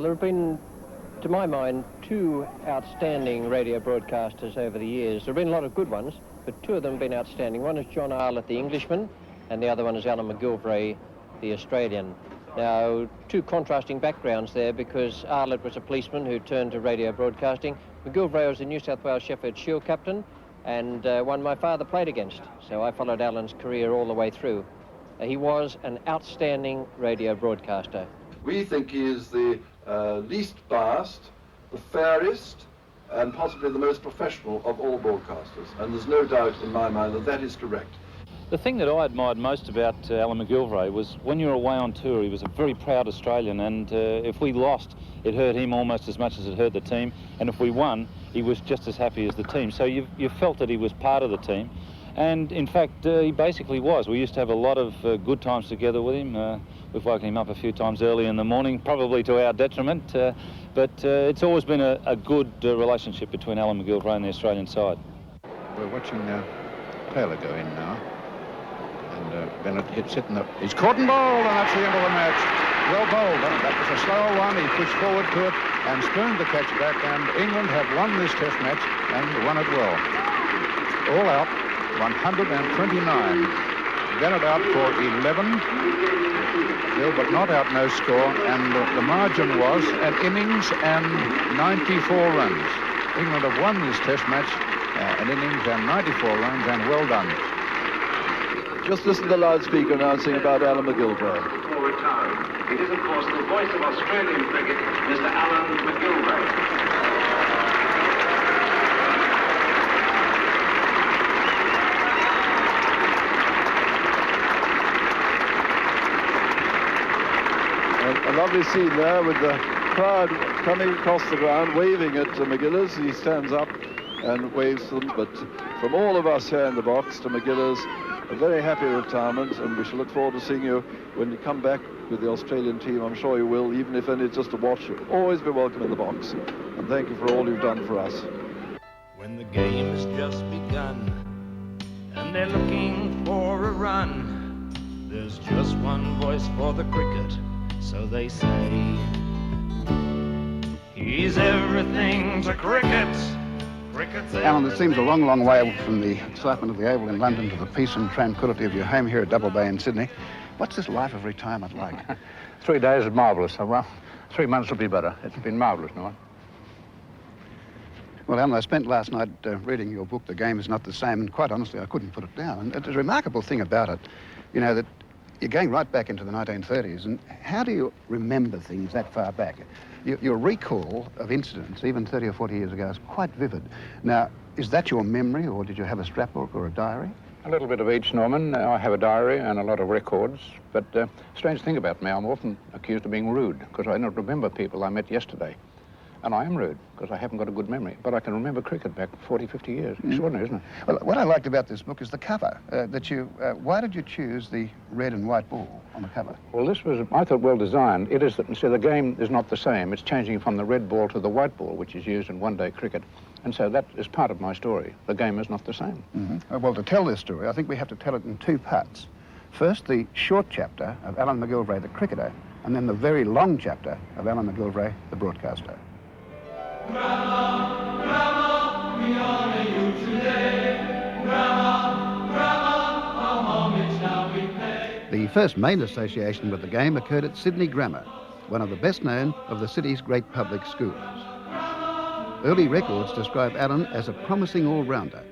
there have been, to my mind, two outstanding radio broadcasters over the years. There have been a lot of good ones, but two of them have been outstanding. One is John Arlott, the Englishman, and the other one is Alan McGilvray, the Australian. Now, two contrasting backgrounds there, because Arlott was a policeman who turned to radio broadcasting. McGilvray was a New South Wales Sheffield Shield captain, and one my father played against. So I followed Alan's career all the way through. He was an outstanding radio broadcaster. We think he is the least biased, the fairest, and possibly the most professional of all broadcasters. And there's no doubt in my mind that that is correct. The thing that I admired most about Alan McGilvray was when you were away on tour, he was a very proud Australian, and if we lost, it hurt him almost as much as it hurt the team, and if we won, he was just as happy as the team. So you felt that he was part of the team, and in fact, he basically was. We used to have a lot of good times together with him. We've woken him up a few times early in the morning, probably to our detriment, but it's always been a good relationship between Alan McGilvray and the Australian side. We're watching Taylor go in now. Bennett hits it, and he's caught and bowled, and that's the end of the match. Well bowled. That was a slow one. He pushed forward to it and spooned the catch back, and England have won this Test match and won it well. All out, 129. Bennett out for 11. Gilbert not out, no score, and the margin was an innings and 94 runs. England have won this Test match, an innings and 94 runs, and well done. Just listen to the loudspeaker announcing about Alan McGilvray. It is, of course, the voice of Australian cricket, Mr. Alan McGilvray. A lovely scene there with the crowd coming across the ground, waving at McGillis. He stands up and waves to them, but from all of us here in the box to McGillis, a very happy retirement, and we shall look forward to seeing you when you come back with the Australian team. I'm sure you will, even if only just to watch. You'll always be welcome in the box. And thank you for all you've done for us. When the game has just begun and they're looking for a run, there's just one voice for the cricket, so they say. He's everything to cricket. Alan, it seems a long, long way from the excitement of the Oval in London to the peace and tranquility of your home here at Double Bay in Sydney. What's this life of retirement like? 3 days is marvellous. Well, 3 months will be better. It's been marvellous, Norman. Well, Alan, I spent last night reading your book, The Game Is Not the Same, and quite honestly, I couldn't put it down. And it's a remarkable thing about it, you know, that you're going right back into the 1930s, and how do you remember things that far back? Your recall of incidents, even 30 or 40 years ago, is quite vivid. Now, is that your memory, or did you have a scrapbook or a diary? A little bit of each, Norman. I have a diary and a lot of records, but strange thing about me, I'm often accused of being rude, because I don't remember people I met yesterday. And I am rude, because I haven't got a good memory. But I can remember cricket back 40, 50 years. Extraordinary, isn't it? Well, what I liked about this book is the cover. Why did you choose the red and white ball on the cover? Well, this was, I thought, well designed. It is that, you see, the game is not the same. It's changing from the red ball to the white ball, which is used in one-day cricket. And so that is part of my story. The game is not the same. Mm-hmm. Well, to tell this story, I think we have to tell it in two parts. First, the short chapter of Alan McGilvray, the cricketer, and then the very long chapter of Alan McGilvray, the broadcaster. Grandma, Grandma, we honor you today. Grandma, Grandma, how homage now we pay. The first main association with the game occurred at Sydney Grammar, one of the best known of the city's great public schools. Early records describe Alan as a promising all-rounder,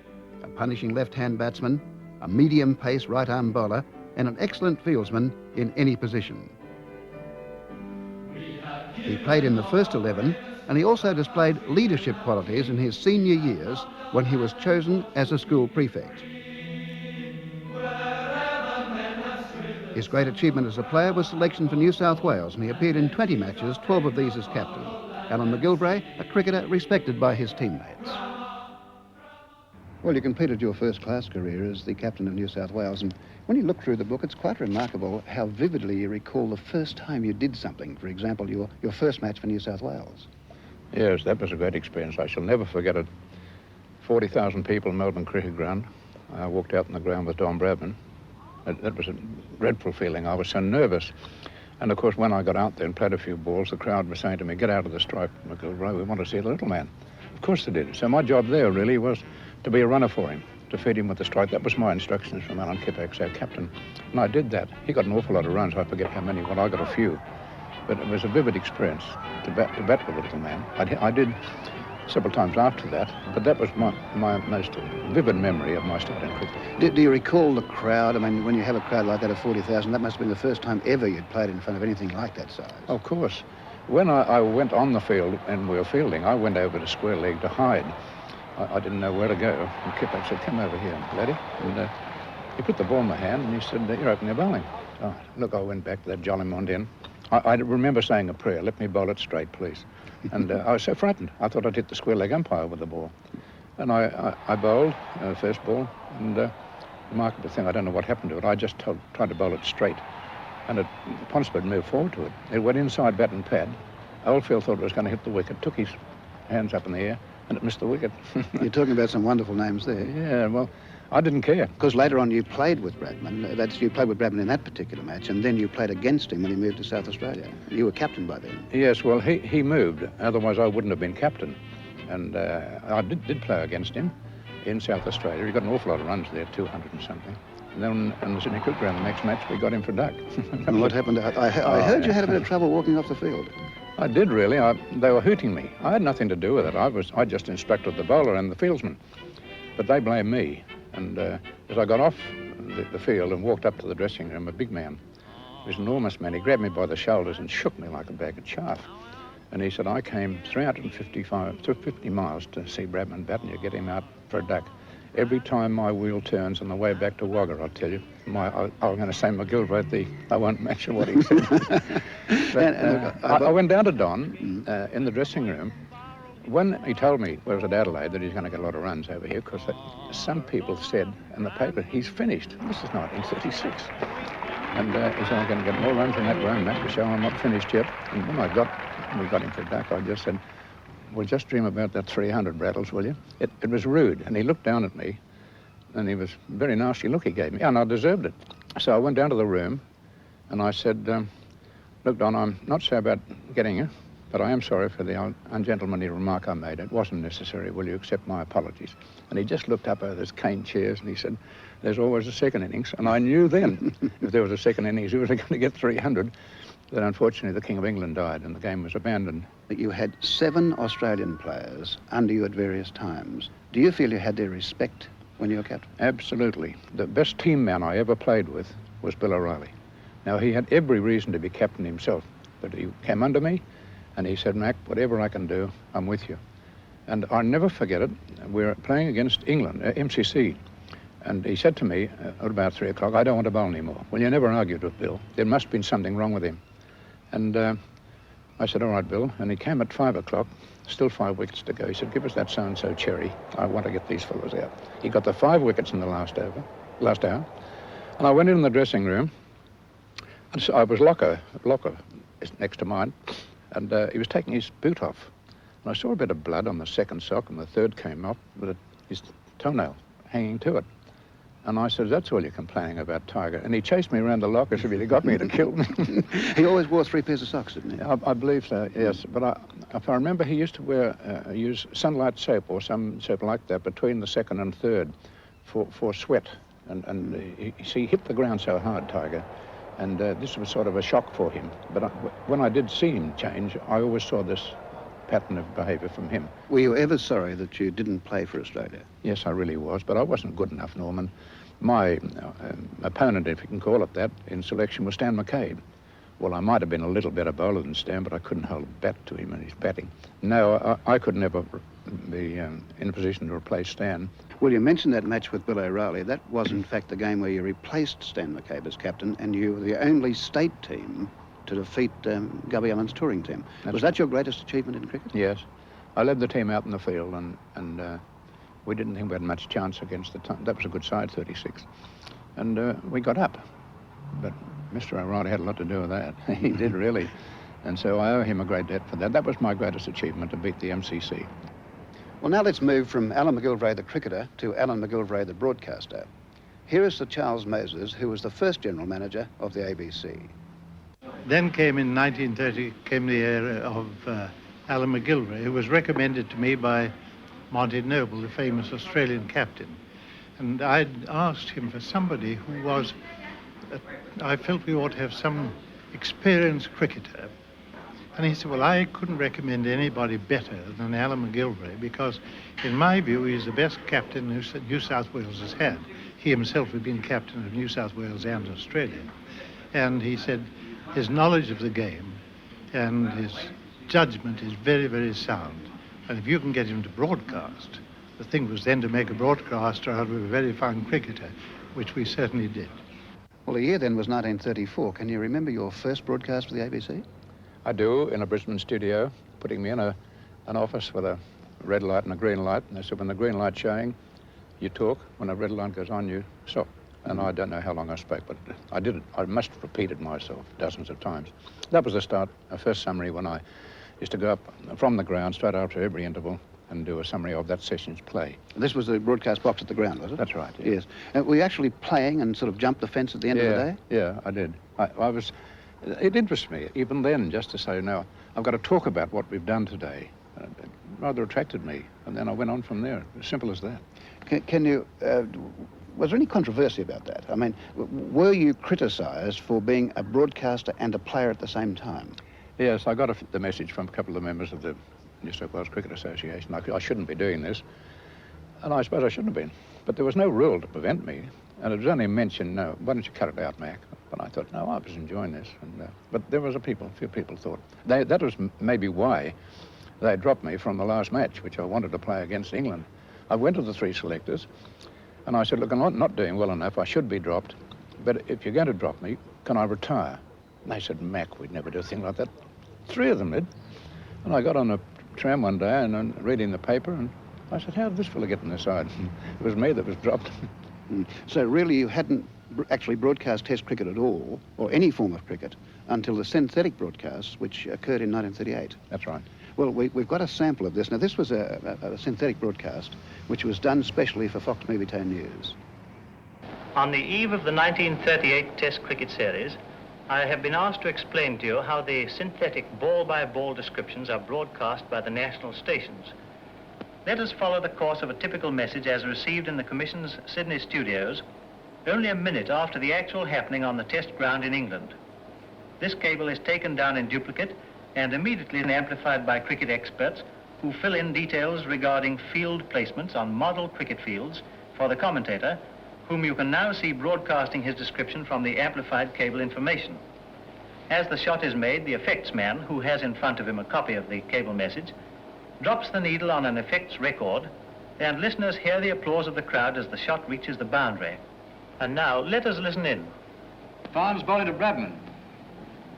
a punishing left-hand batsman, a medium-pace right-arm bowler, and an excellent fieldsman in any position. He played in the first 11, and he also displayed leadership qualities in his senior years when he was chosen as a school prefect. His great achievement as a player was selection for New South Wales, and he appeared in 20 matches, 12 of these as captain. Alan McGilvray, a cricketer respected by his teammates. Well, you completed your first-class career as the captain of New South Wales, and when you look through the book, it's quite remarkable how vividly you recall the first time you did something. For example, your first match for New South Wales. Yes, that was a great experience. I shall never forget it. 40,000 people, Melbourne Cricket Ground. I walked out in the ground with Don Bradman. That was a dreadful feeling. I was so nervous. And of course, when I got out there and played a few balls, the crowd was saying to me, "Get out of the stripe, McGilvray, we want to see the little man." Of course they did. So my job there really was to be a runner for him, to feed him with the strike. That was my instructions from Alan Kippax, our captain. And I did that. He got an awful lot of runs. I forget how many. Well, I got a few. But it was a vivid experience to bat with the little man. I did several times after that, but that was my most vivid memory of my start in cricket. Do you recall the crowd? I mean, when you have a crowd like that of 40,000, that must have been the first time ever you'd played in front of anything like that size. Of course. When I went on the field and we were fielding, I went over to square leg to hide. I didn't know where to go. And Kippax said, "Come over here, laddie." And he put the ball in my hand and he said, "You're opening a bowling." Oh, look, I went back to that jolly Mondian. I remember saying a prayer, "Let me bowl it straight, please." And I was so frightened. I thought I'd hit the square leg umpire with the ball. And I bowled first ball, and remarkable thing, I don't know what happened to it. I just tried to bowl it straight. And Ponsford moved forward to it. It went inside bat and pad. Oldfield thought it was going to hit the wicket, took his hands up in the air, and it missed the wicket. You're talking about some wonderful names there. Yeah, well, I didn't care. Because later on you played with Bradman. You played with Bradman in that particular match, and then you played against him when he moved to South Australia. You were captain by then. Yes, well, he moved. Otherwise, I wouldn't have been captain. And I did play against him in South Australia. He got an awful lot of runs there, 200 and something. And then in the Sydney Cricket Ground, the next match, we got him for a duck. And what happened? I heard you had a bit of trouble walking off the field. I did, really. They were hooting me. I had nothing to do with it. I just instructed the bowler and the fieldsman. But they blamed me. And as I got off the field and walked up to the dressing room, a big man, he was an enormous man, he grabbed me by the shoulders and shook me like a bag of chaff. And he said, "I came 350 miles to see Bradman bat, and you get him out for a duck. Every time my wheel turns on the way back to Wagga, I'll tell you, I'm going to say McGilvray, I won't mention what he said." But, I went down to Don in the dressing room. When he told me, well, it was at Adelaide, that he's going to get a lot of runs over here, because some people said in the paper, "He's finished. This is 1936. And he said, "I'm going to get more runs in that ground match to show I'm not finished yet." And when we got him for a duck, I just said, "Well, just dream about that 300, Brattles, will you?" It was rude, and he looked down at me, and he was a very nasty look he gave me, and I deserved it. So I went down to the room, and I said, "Look, Don, I'm not so about getting you, but I am sorry for the ungentlemanly remark I made. It wasn't necessary. Will you accept my apologies?" And he just looked up over his cane chairs and he said, "There's always a second innings." And I knew then, if there was a second innings, he was going to get 300. Then unfortunately, the King of England died and the game was abandoned. You had 7 Australian players under you at various times. Do you feel you had their respect when you were captain? Absolutely. The best team man I ever played with was Bill O'Reilly. Now, he had every reason to be captain himself, but he came under me, and he said, "Mac, whatever I can do, I'm with you." And I'll never forget it. We were playing against England, MCC. And he said to me at about 3 o'clock, "I don't want to bowl anymore." Well, you never argued with Bill. There must have been something wrong with him. And I said, "All right, Bill." And he came at 5 o'clock, still 5 wickets to go. He said, "Give us that so-and-so cherry. I want to get these fellows out." He got the 5 wickets in the last hour. And I went in the dressing room. And so I was locker is next to mine. And he was taking his boot off. And I saw a bit of blood on the second sock, and the third came off with his toenail hanging to it. And I said, "That's all you're complaining about, Tiger." And he chased me around the locker, so he got me to kill me. He always wore 3 pairs of socks, didn't he? I believe so, yes. But if I remember, he used to use Sunlight soap or some soap like that between the second and third for sweat. And he hit the ground so hard, Tiger. And this was sort of a shock for him. But when I did see him change, I always saw this pattern of behaviour from him. Were you ever sorry that you didn't play for Australia? Yes, I really was, but I wasn't good enough, Norman. My opponent, if you can call it that, in selection was Stan McCabe. Well, I might have been a little better bowler than Stan, but I couldn't hold a bat to him in his batting. No, I could never be in a position to replace Stan. Well, you mentioned that match with Bill O'Reilly. That was, in fact, the game where you replaced Stan McCabe as captain, and you were the only state team to defeat Gubby Allen's touring team. Was that your greatest achievement in cricket? Yes. I led the team out in the field, and we didn't think we had much chance against the time. That was a good side, 36. And we got up. But Mr. O'Reilly had a lot to do with that. He did, really. And so I owe him a great debt for that. That was my greatest achievement, to beat the MCC. Well, now let's move from Alan McGilvray, the cricketer, to Alan McGilvray, the broadcaster. Here is Sir Charles Moses, who was the first general manager of the ABC. Then came in 1930, came the era of Alan McGilvray, who was recommended to me by Monty Noble, the famous Australian captain. And I'd asked him for somebody who was, I felt we ought to have some experienced cricketer. And he said, well, I couldn't recommend anybody better than Alan McGilvray because, in my view, he's the best captain New South Wales has had. He himself had been captain of New South Wales and Australia. And he said his knowledge of the game and his judgment is very, very sound. And if you can get him to broadcast, the thing was then to make a broadcaster out of a very fine cricketer, which we certainly did. Well, the year then was 1934. Can you remember your first broadcast for the ABC? I do, in a Brisbane studio, putting me in an office with a red light and a green light. And they said, when the green light's showing, you talk. When the red light goes on, you stop. And I don't know how long I spoke, but I did it. I must have repeated myself dozens of times. That was the start, a first summary when I used to go up from the ground straight after every interval and do a summary of that session's play. This was the broadcast box at the ground, was it? That's right, yes. Were you actually playing and sort of jumped the fence at the end of the day? Yeah, I did. I was. It interests me, even then, just to say, no, I've got to talk about what we've done today. It rather attracted me, and then I went on from there, as simple as that. Can you, was there any controversy about that? I mean, were you criticised for being a broadcaster and a player at the same time? Yes, I got the message from a couple of the members of the New South Wales Cricket Association. I shouldn't be doing this, and I suppose I shouldn't have been. But there was no rule to prevent me, and it was only mentioned, no, why don't you cut it out, Mac? But I thought, no, I was enjoying this. And, but there was a few people thought. That was maybe why they dropped me from the last match, which I wanted to play against England. I went to the three selectors, and I said, look, I'm not doing well enough. I should be dropped. But if you're going to drop me, can I retire? And they said, Mac, we'd never do a thing like that. Three of them did. And I got on a tram one day and reading the paper, and I said, how did this fella get on the side? It was me that was dropped. So really you hadn't actually broadcast Test cricket at all, or any form of cricket, until the synthetic broadcasts, which occurred in 1938. That's right. Well, we've got a sample of this. Now, this was a synthetic broadcast, which was done specially for Fox Movie 10 News. On the eve of the 1938 Test cricket series, I have been asked to explain to you how the synthetic ball-by-ball descriptions are broadcast by the national stations. Let us follow the course of a typical message as received in the Commission's Sydney studios only a minute after the actual happening on the test ground in England. This cable is taken down in duplicate and immediately amplified by cricket experts who fill in details regarding field placements on model cricket fields for the commentator, whom you can now see broadcasting his description from the amplified cable information. As the shot is made, the effects man, who has in front of him a copy of the cable message, drops the needle on an effects record, and listeners hear the applause of the crowd as the shot reaches the boundary. And now, let us listen in. Farnes bowling to Bradman.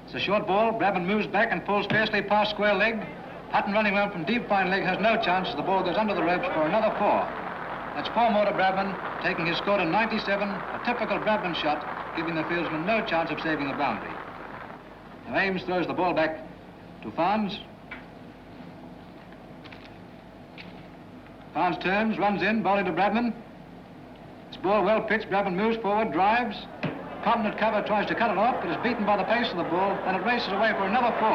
It's a short ball. Bradman moves back and pulls fiercely past square leg. Hutton running round from deep fine leg has no chance as the ball goes under the ropes for another 4. That's 4 more to Bradman, taking his score to 97, a typical Bradman shot, giving the fieldsman no chance of saving the boundary. Now Ames throws the ball back to Farnes. Farnes turns, runs in, bowling to Bradman. This ball well pitched, Bradman moves forward, drives. Cotton at cover tries to cut it off, but is beaten by the pace of the ball, and it races away for another 4.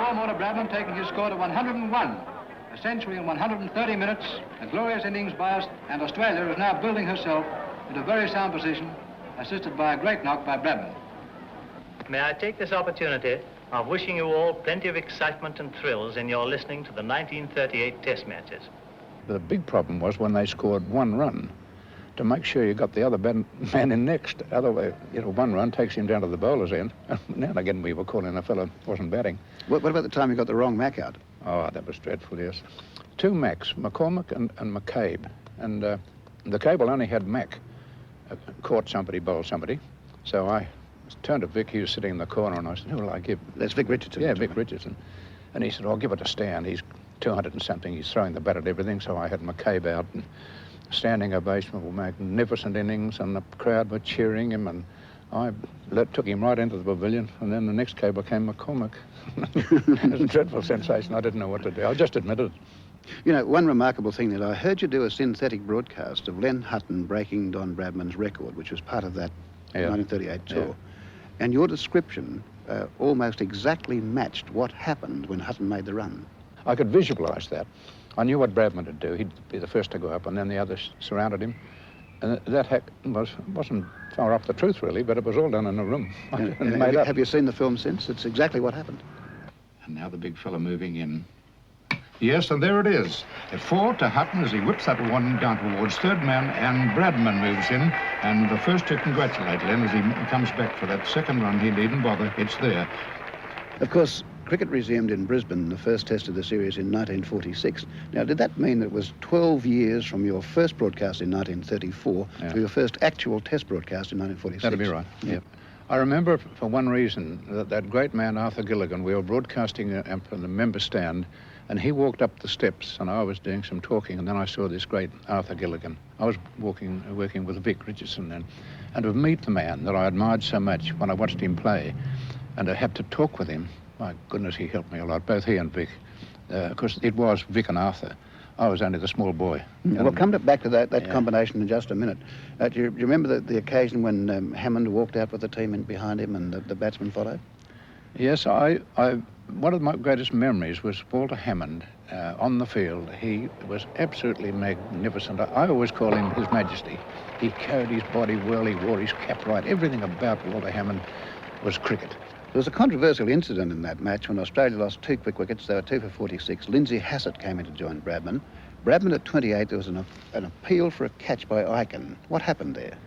4 more to Bradman, taking his score to 101. A century in 130 minutes, a glorious innings by us, and Australia is now building herself into a very sound position, assisted by a great knock by Bradman. May I take this opportunity of wishing you all plenty of excitement and thrills in your listening to the 1938 Test matches. The big problem was when they scored 1 run, to make sure you got the other man in next. Otherwise, 1 run takes him down to the bowler's end. Now and again we were calling a fellow wasn't batting. What about the time you got the wrong Mac out? Oh, that was dreadful, yes. 2 Macs, McCormick and McCabe. And the cable only had Mac. Caught somebody, bowled somebody. So I turned to Vic, he was sitting in the corner, and I said, who will I give? That's Vic Richardson. Yeah, Vic Richardson. And he said, I'll give it a stand. He's 200 and something. He's throwing the bat at everything. So I had McCabe out, and standing ovation for magnificent innings, and the crowd were cheering him, and I took him right into the pavilion, and then the next cable came McCormick. It was a dreadful sensation. I didn't know what to do. I just admitted it. One remarkable thing that I heard you do a synthetic broadcast of Len Hutton breaking Don Bradman's record, which was part of that 1938 tour. And your description almost exactly matched what happened when Hutton made the run. I could visualise that. I knew what Bradman would do. He'd be the first to go up, and then the others surrounded him. And that wasn't far off the truth, really, but it was all done in a room. Have you seen the film since? It's exactly what happened. And now the big fella moving in. Yes, and there it is. At 4 to Hutton as he whips that one down towards third man, and Bradman moves in, and the first to congratulate Len as he comes back for that second run. He needn't bother. It's there. Of course, cricket resumed in Brisbane, the first test of the series in 1946. Now, did that mean that it was 12 years from your first broadcast in 1934 to your first actual test broadcast in 1946? That'd be right, yeah. I remember, for one reason, that great man, Arthur Gilligan, we were broadcasting from the member stand, and he walked up the steps, and I was doing some talking, and then I saw this great Arthur Gilligan. I was working with Vic Richardson then, and to meet the man that I admired so much when I watched him play, and I had to talk with him. My goodness, he helped me a lot, both he and Vic. Because it was Vic and Arthur. I was only the small boy. We'll come back to that combination in just a minute. Do you remember the occasion when Hammond walked out with the team in behind him and the batsman followed? Yes, one of my greatest memories was Walter Hammond on the field. He was absolutely magnificent. I always call him His Majesty. He carried his body well, he wore his cap right. Everything about Walter Hammond was cricket. There was a controversial incident in that match when Australia lost 2 quick wickets. They were 2 for 46. Lindsay Hassett came in to join Bradman. Bradman at 28, there was an appeal for a catch by Icon. What happened there?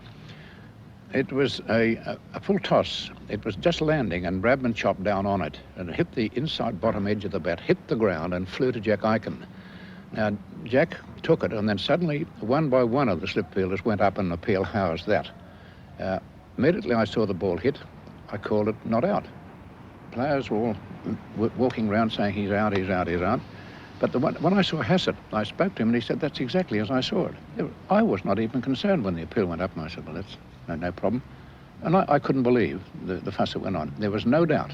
It was a full toss. It was just landing, and Bradman chopped down on it, and it hit the inside bottom edge of the bat, hit the ground, and flew to Jack Icon. Now, Jack took it, and then suddenly, one by one of the slip fielders went up and appealed, how's that? Immediately I saw the ball hit. I called it not out. Players were all walking around saying he's out, he's out, he's out. But when I saw Hassett, I spoke to him and he said, that's exactly as I saw it. I was not even concerned when the appeal went up, and I said, well, that's no problem. And I couldn't believe the fuss that went on. There was no doubt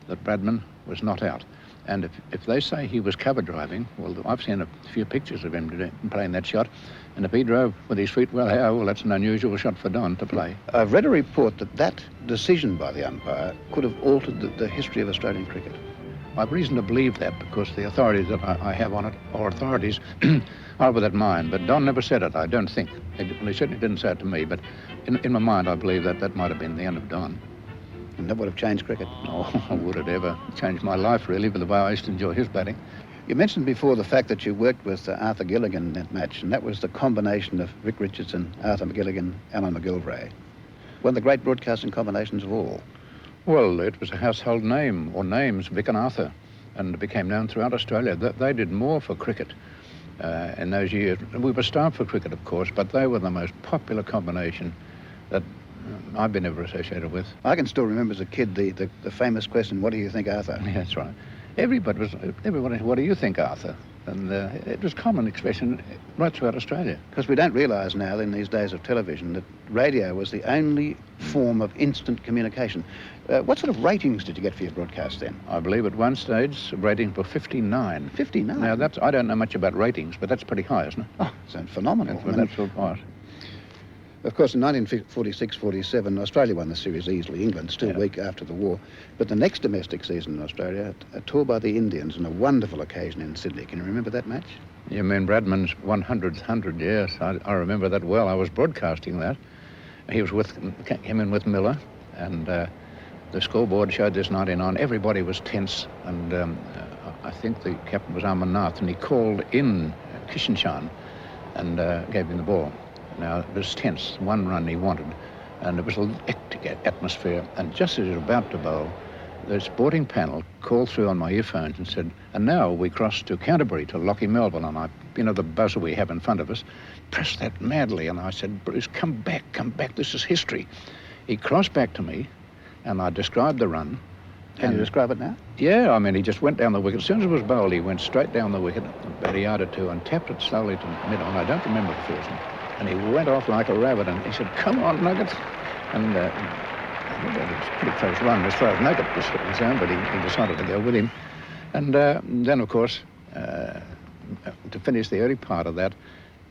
that Bradman was not out. And if they say he was cover driving, well, I've seen a few pictures of him playing that shot, and if he drove with his feet well out, well, that's an unusual shot for Don to play. I've read a report that decision by the umpire could have altered the history of Australian cricket. I've reason to believe that because the authorities that I have on it, or authorities, are with that mind. But Don never said it, I don't think. He certainly didn't say it to me, but in my mind, I believe that might have been the end of Don. And that would have changed cricket? Oh, would it ever? Changed my life, really, with the way I used to enjoy his batting. You mentioned before the fact that you worked with Arthur Gilligan in that match, and that was the combination of Vic Richardson, Arthur Gilligan, Alan McGilvray. One of the great broadcasting combinations of all. Well, it was a household name, or names, Vic and Arthur, and it became known throughout Australia. They did more for cricket in those years. We were starved for cricket, of course, but they were the most popular combination that I've been ever associated with. I can still remember as a kid the famous question, what do you think, Arthur? Yeah, that's right. Everybody, what do you think, Arthur? And it was a common expression right throughout Australia. Because we don't realise now, in these days of television, that radio was the only form of instant communication. What sort of ratings did you get for your broadcast then? I believe at one stage, ratings were 59. 59? Now, I don't know much about ratings, but that's pretty high, isn't it? Oh, it's phenomenal. That's what it was. Of course, in 1946-47, Australia won the series easily. England still weak after the war. But the next domestic season in Australia, a tour by the Indians and a wonderful occasion in Sydney. Can you remember that match? You mean Bradman's 100th 100, yes. I remember that well. I was broadcasting that. He came in with Miller, and the scoreboard showed this 99. Everybody was tense, and I think the captain was Amarnath, and he called in Kishanchan and gave him the ball. Now, it was tense, one run he wanted, and it was a hectic atmosphere. And just as he was about to bowl, the sporting panel called through on my earphones and said, and now we cross to Canterbury, to Lockie Melbourne. And the buzzer we have in front of us, pressed that madly. And I said, Bruce, come back, this is history. He crossed back to me, and I described the run. Can you describe it now? Yeah, I mean, he just went down the wicket. As soon as it was bowled, he went straight down the wicket, about a yard or two, and tapped it slowly to mid-on. I don't remember the first one. And he went off like a rabbit, and he said, come on, Nugget. And it was a pretty close run as far as Nugget was concerned, but he decided to go with him. And then, of course, to finish the early part of that,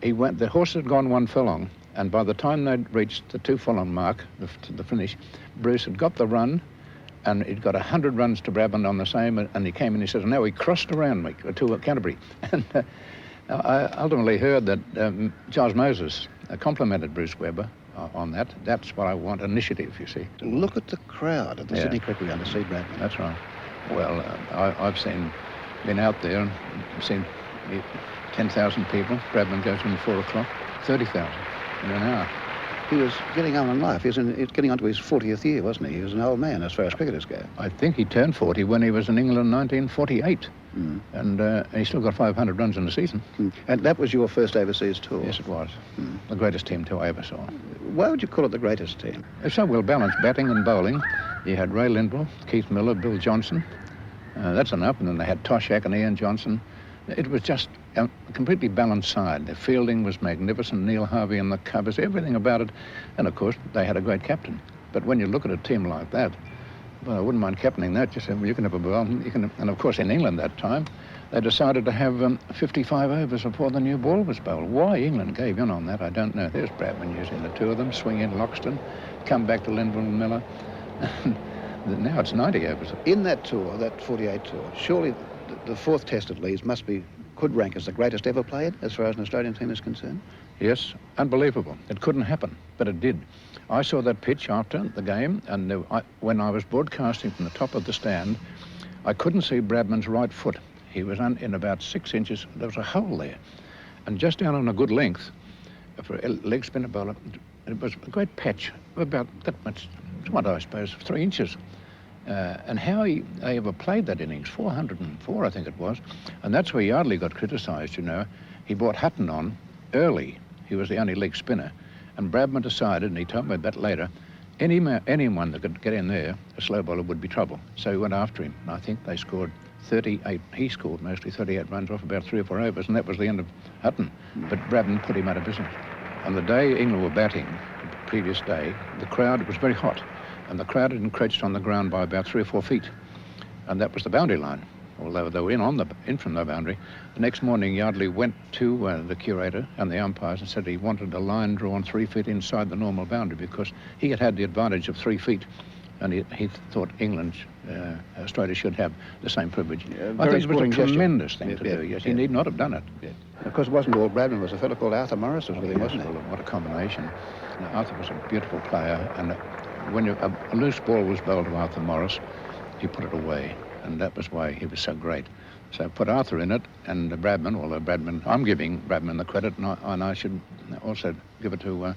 the horse had gone one furlong, And by the time they'd reached the 2 Fulham mark, the finish, Bruce had got the run, and he'd got 100 runs to Brabham on the same, and he came in, he says, now he crossed around me to Canterbury. And I ultimately heard that Charles Moses complimented Bruce Webber on that. That's what I want, initiative, you see. Look at the crowd at the Sydney Cricket Ground to see Brabham. That's right. Well, I've been out there and seen 10,000 people. Brabham goes in at 4 o'clock, 30,000 in an hour. He was getting on in life. He was getting on to his 40th year, wasn't he? He was an old man as far as cricketers go. I think he turned 40 when he was in England in 1948. And he still got 500 runs in the season. And that was your first overseas tour? Yes, it was. The greatest team tour I ever saw. Why would you call it the greatest team? It's so well balanced, batting and bowling. You had Ray Lindwell, Keith Miller, Bill Johnson. That's enough. And then they had Toshak and Ian Johnson. It was just a completely balanced side. The fielding was magnificent. Neil Harvey and the covers, everything about it. And of course, they had a great captain. But when you look at a team like that, well, I wouldn't mind captaining that. Just say, well, you can have a ball. And of course, in England that time, they decided to have 55 overs before the new ball was bowled. Why England gave in on that, I don't know. There's Brabham using the 2 of them, swing in Loxton, come back to Lindwell and Miller. Now it's 90 overs. In that tour, that 48 tour, surely the 4th test at Leeds could rank as the greatest ever played as far as an Australian team is concerned? Yes, unbelievable. It couldn't happen, but it did. I saw that pitch after the game, and when I was broadcasting from the top of the stand, I couldn't see Bradman's right foot. He was in about 6 inches. There was a hole there. And just down on a good length, for a leg spinner bowler, it was a great patch, about that much, what I suppose, 3 inches. And how he ever played that innings, 404 I think it was, and that's where Yardley got criticised, you know. He brought Hutton on early. He was the only leg spinner. And Bradman decided, and he told me that later, anyone that could get in there, a slow bowler, would be trouble. So he went after him. And I think they scored 38. He scored mostly 38 runs off about 3 or 4 overs, and that was the end of Hutton. But Bradman put him out of business. On the day England were batting, the previous day, the crowd was very hot. And the crowd had encroached on the ground by about 3 or 4 feet. And that was the boundary line. Although they were in from the boundary. The next morning, Yardley went to the curator and the umpires and said he wanted a line drawn 3 feet inside the normal boundary because he had the advantage of 3 feet. And he thought Australia should have the same privilege. I think it was a tremendous thing to do. Yes, he need not have done it. Of course, it wasn't all Bradman. It was a fellow called Arthur Morris was with him, wasn't it? What a combination. Now, Arthur was a beautiful player, and when a loose ball was bowled to Arthur Morris, he put it away, and that was why he was so great. So put Arthur in it, and Bradman, although Bradman, I'm giving Bradman the credit, and I should also give it to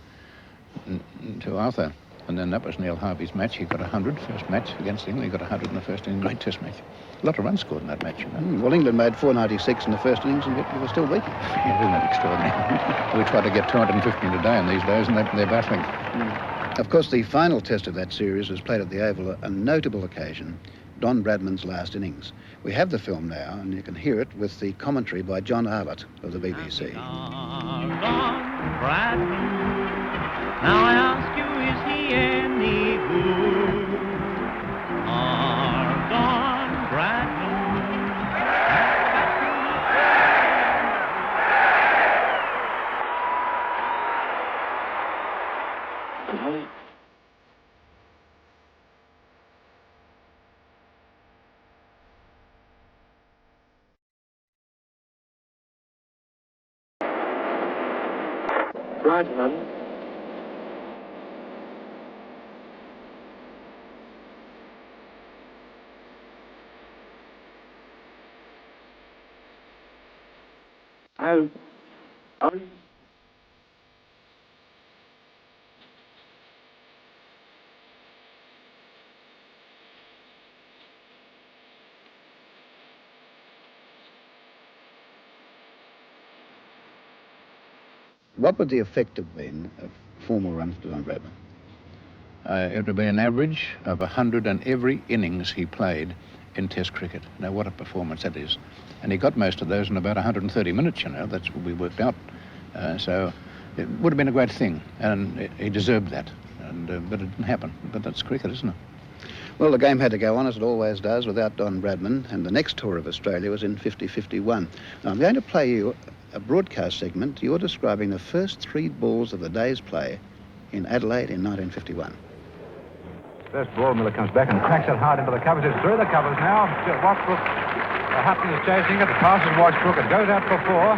Arthur. And then that was Neil Harvey's match. He got 100, first match against England. He got 100 in the first inning, great test match. A lot of runs scored in that match, you know. Well, England made 496 in the first innings, and yet we were still beaten. Yeah, isn't that extraordinary? We try to get 250 in a day in these days, and they're battling. Of course, the final test of that series was played at the Oval, a notable occasion, Don Bradman's last innings. We have the film now, and you can hear it with the commentary by John Arlott of the BBC. Bradman. Now I ask you, is he any good? Our Don Bradman. Bradman. What would the effect have been of formal runs to Don Bradman? It would be an average of 100 in every innings he played in Test cricket. Now, what a performance that is. And he got most of those in about 130 minutes, you know. That's what we worked out. So it would have been a great thing, and he deserved that. But it didn't happen. But that's cricket, isn't it? Well, the game had to go on, as it always does, without Don Bradman, and the next tour of Australia was in 50-51. Now, I'm going to play you a broadcast segment. You're describing the first 3 balls of the day's play in Adelaide in 1951. First ball, Miller comes back and cracks it hard into the covers. It's through the covers now. Washbrook, Hutton is chasing it. It passes Washbrook. It goes out for 4.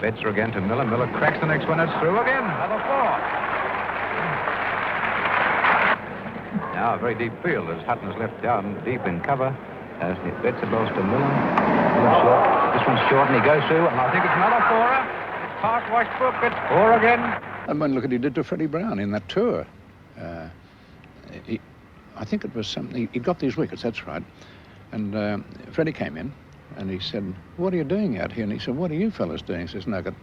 Betzer again to Miller. Miller cracks the next one. It's through again. Another 4. Now a very deep field as Hutton's left down deep in cover. As Betzer bowls to Miller. Miller short. This one's short and he goes through. And I think it's another 4er. It's past Washbrook. It's 4 again. And when look at what he did to Freddie Brown in that tour. I think it was something, he got these wickets, that's right. And Freddie came in and he said, what are you doing out here? And he said, what are you fellas doing? He says, Nugget.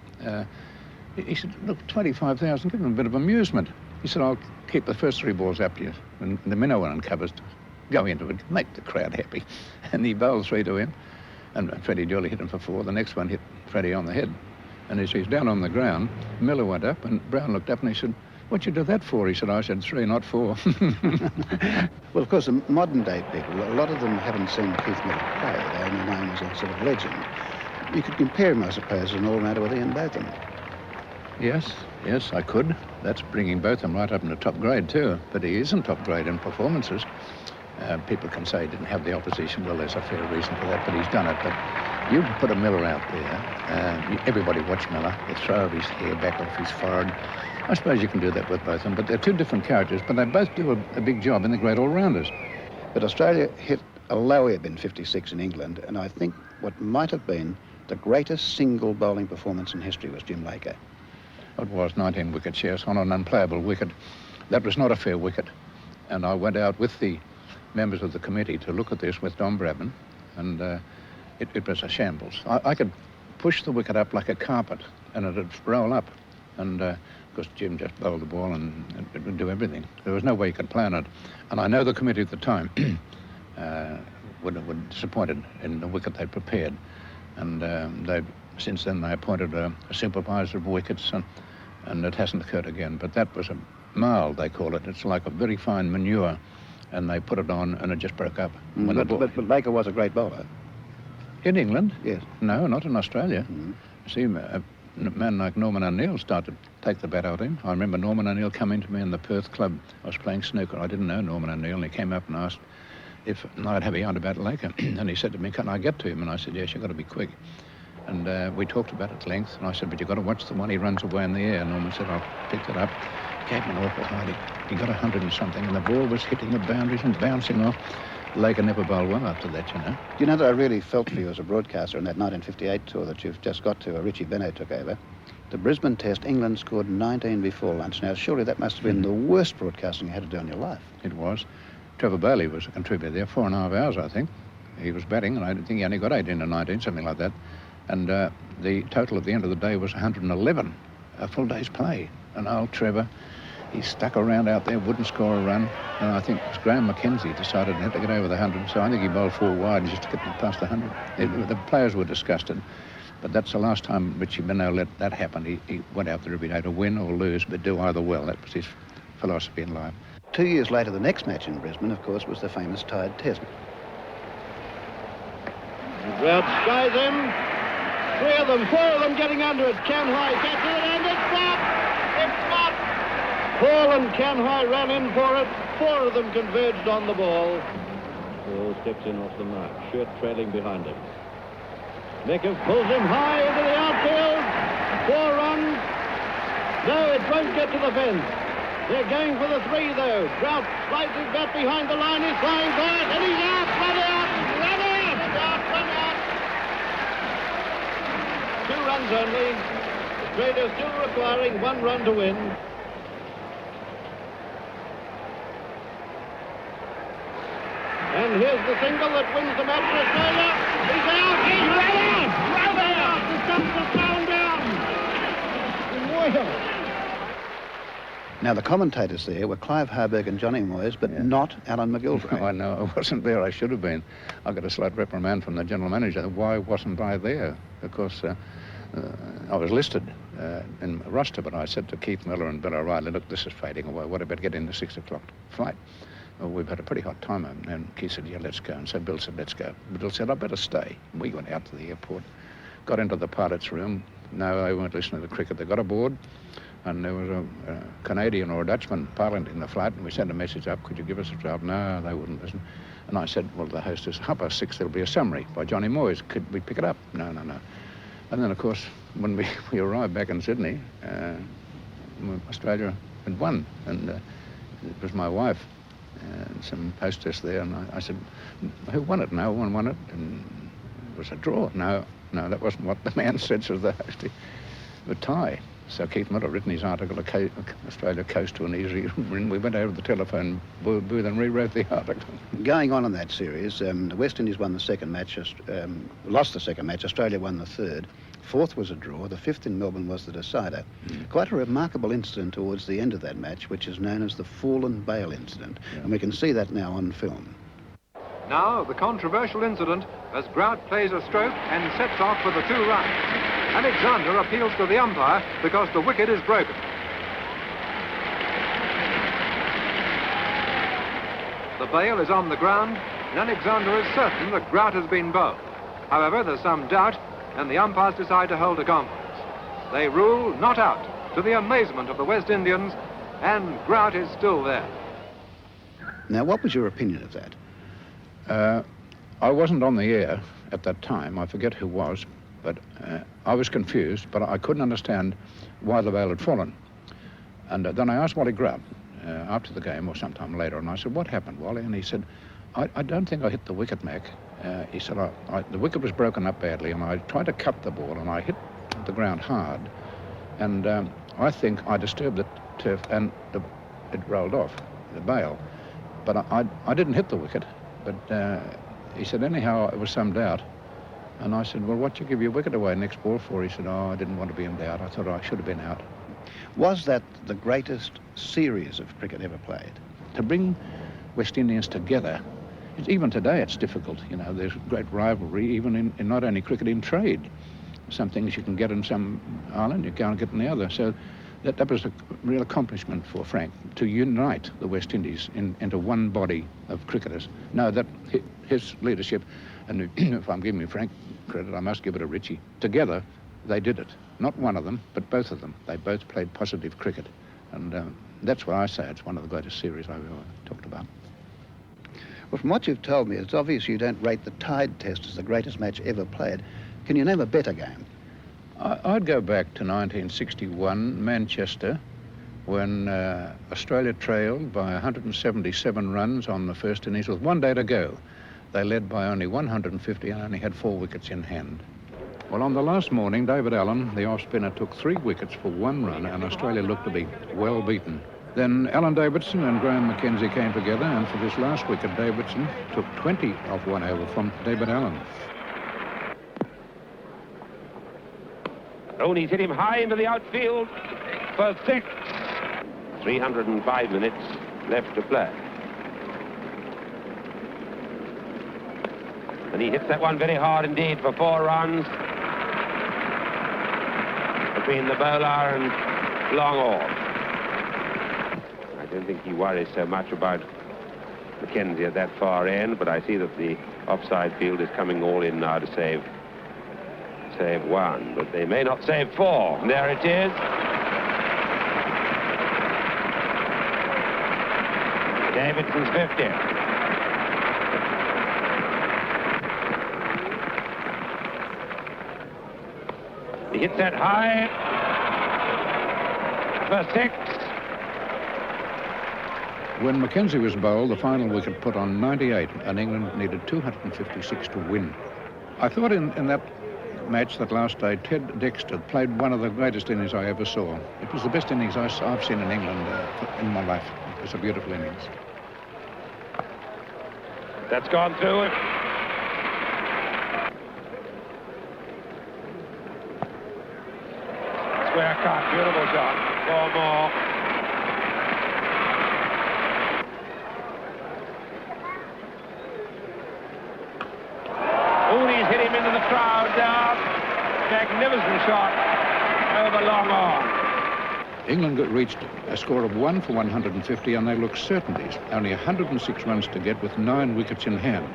He said, look, 25,000, give them a bit of amusement. He said, I'll keep the first 3 balls up to you. And the minnow one uncovers, go into it, make the crowd happy. And he bowled 3 to him. And Freddie duly hit him for 4. The next one hit Freddie on the head. And as he's down on the ground, Miller went up and Brown looked up and he said, what'd you do that for? He said, I said 3, not 4. Well, of course, the modern day people, a lot of them haven't seen Keith Miller play. They only know him as a sort of legend. You could compare him, I suppose, as an all-rounder with Ian Botham. Yes, I could. That's bringing Botham right up into top grade too. But he isn't top grade in performances. People can say he didn't have the opposition. Well, there's a fair reason for that, but he's done it. But you put a Miller out there. Everybody watch Miller. The throw of his hair back off his forehead. I suppose you can do that with both of them, but they're 2 different characters, but they both do a big job in the great all-rounders. But Australia hit a low ebb in 56 in England, and I think what might have been the greatest single bowling performance in history was Jim Laker. It was 19 wickets, yes, on an unplayable wicket. That was not a fair wicket. And I went out with the members of the committee to look at this with Don Bradman, and it was a shambles. I could push the wicket up like a carpet, and it'd roll up. And of course, Jim just bowled the ball and it would do everything. There was no way you could plan it. And I know the committee at the time were disappointed in the wicket they prepared. And since then they appointed a supervisor of wickets, and it hasn't occurred again. But that was a marl, they call it. It's like a very fine manure, and they put it on and it just broke up. But Laker was a great bowler. In England? Yes. No, not in Australia. See, a man like Norman O'Neill started to take the bat out of him. I remember Norman O'Neill coming to me in the Perth club. I was playing snooker. I didn't know Norman O'Neill, and he came up and asked if I'd have a yarn about Laker. And he said to me, can I get to him? And I said, yes, you've got to be quick. And we talked about it at length, and I said, but you've got to watch the one he runs away in the air. And Norman said, I'll pick it up. Gave him an awful hard. He got 100 and something, and the ball was hitting the boundaries and bouncing off. Laker never bowled well after that, you know. You know that I really felt for you as a broadcaster in that 1958 tour that you've just got to, Richie Benaud took over. The Brisbane Test, England scored 19 before lunch. Now, surely that must have been the worst broadcasting you had to do in your life. It was. Trevor Bailey was a contributor there, 4.5 hours, I think. He was batting, and I think he only got 18 or 19, something like that. And the total at the end of the day was 111, a full day's play. And old Trevor, he stuck around out there, wouldn't score a run. And I think it was Graham Mackenzie decided he had to get over the 100. So I think he bowled 4 wide just to get past the 100. The players were disgusted. But that's the last time Richie Benaud let that happen. He went out there every day to win or lose, but do either well. That was his philosophy in life. 2 years later, the next match in Brisbane, of course, was the famous tied Test. Drought skies him. 3 of them, 4 of them getting under it. Canhigh gets it, and it's stopped! It's stopped! Paul and Canhigh ran in for it. 4 of them converged on the ball. Paul steps in off the mark. Shirt trailing behind him. Meckiff pulls him high into the outfield. 4 runs. No, it won't get to the fence. They're going for the 3, though. Drought slides his bat behind the line. He's flying for it, and he's out. Run out! Run out! Run out! 2 runs only. Australia still requiring 1 run to win. And here's the single that wins the match for Australia. He's out! He's right out! Right out! The stumps are thrown down! Well. Now, the commentators there were Clive Harburg and Johnny Moyes, but not Alan McGilvray. No, I know. I wasn't there. I should have been. I got a slight reprimand from the general manager. Why wasn't I there? Of course, I was listed in the roster, but I said to Keith Miller and Bill O'Reilly, look, this is fading away. What about getting the 6 o'clock flight? well, we've had a pretty hot time. And Keith said, yeah, let's go. And so Bill said, let's go. Bill said, I better stay. We went out to the airport, got into the pilot's room. No, they weren't listening to the cricket. They got aboard, and there was a Canadian or a Dutchman piloting the flight, and we sent a message up, could you give us a job? No, they wouldn't listen. And I said, well, the hostess, 6:30, there'll be a summary by Johnny Moyes. Could we pick it up? No. And then, of course, when we arrived back in Sydney, Australia had won, and it was my wife and some hostess there, and I said, who won it? No one won it, and it was a draw. No, that wasn't what the man said, says the host. A tie. So Keith Miller written his article, Australia Coast to an Easy Win. We went over to the telephone booth and rewrote the article. Going on in that series, the West Indies won the second match, lost the second match, Australia won the third. Fourth was a draw, the fifth in Melbourne was the decider. Quite a remarkable incident towards the end of that match, which is known as the Fallen Bale incident. And we can see that now on film. Now, the controversial incident as Grout plays a stroke and sets off for the 2 runs. Alexander appeals to the umpire because the wicket is broken. The bail is on the ground, and Alexander is certain that Grout has been bowled. However, there's some doubt, and the umpires decide to hold a conference. They rule not out, to the amazement of the West Indians, and Grout is still there. Now, what was your opinion of that? I wasn't on the air at that time. I forget who was, but I was confused, but I couldn't understand why the bail had fallen. And then I asked Wally Grout after the game or sometime later, and I said, what happened, Wally? And he said, I don't think I hit the wicket, Mac. He said, the wicket was broken up badly, and I tried to cut the ball, and I hit the ground hard, and I think I disturbed the turf, and it rolled off, the bail. But I didn't hit the wicket. But he said, anyhow, it was some doubt. And I said, well, what'd you give your wicket away next ball for? He said, I didn't want to be in doubt. I thought I should have been out. Was that the greatest series of cricket ever played? To bring West Indians together, even today it's difficult. You know, there's great rivalry, even in not only cricket, in trade. Some things you can get in some island, you can't get in the other. So that was a real accomplishment for Frank, to unite the West Indies into one body of cricketers. No, that his leadership, and if I'm giving Frank credit, I must give it to Richie. Together, they did it. Not one of them, but both of them. They both played positive cricket. And that's why I say it's one of the greatest series I've ever talked about. Well, from what you've told me, it's obvious you don't rate the Tide Test as the greatest match ever played. Can you name a better game? I'd go back to 1961, Manchester, when Australia trailed by 177 runs on the first innings with 1 day to go. They led by only 150 and only had 4 wickets in hand. Well, on the last morning, David Allen, the off-spinner, took 3 wickets for 1 run, and Australia looked to be well beaten. Then Alan Davidson and Graham Mackenzie came together, and for this last wicket, Davidson took 20 off 1 over from David Allen. Rooney's hit him high into the outfield for 6. 305 minutes left to play. And he hits that one very hard indeed for 4 runs between the bowler and long off. I don't think he worries so much about Mackenzie at that far end, but I see that the offside field is coming all in now to save 1, but they may not save 4. And there it is. Davidson's 50. He hits that high for 6. When Mackenzie was bowled, the final wicket put on 98, and England needed 256 to win. I thought in that match that last day, Ted Dexter played one of the greatest innings I ever saw. It was the best innings I've seen in England in my life. It was a beautiful innings. That's gone through it. Square cut, beautiful shot. 4 more. Rooney's hit him into the crowd. Magnificent shot over long on. England reached a score of 1 for 150, and they looked certainties. Only 106 runs to get with 9 wickets in hand.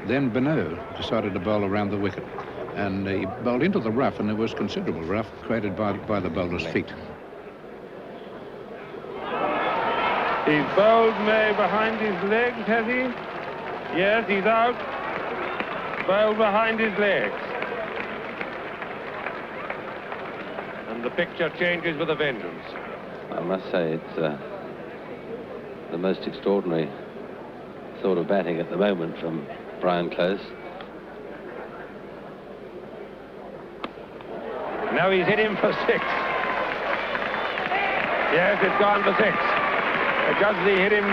Then Beno decided to bowl around the wicket, and he bowled into the rough, and there was considerable rough created by the bowler's feet. He's bowled May behind his legs, has he? Yes, he's out. Bowled behind his legs. And the picture changes with a vengeance. I must say it's the most extraordinary sort of batting at the moment from Brian Close. Now he's hit him for 6. Yes, it's gone for 6. Guzzi hit him.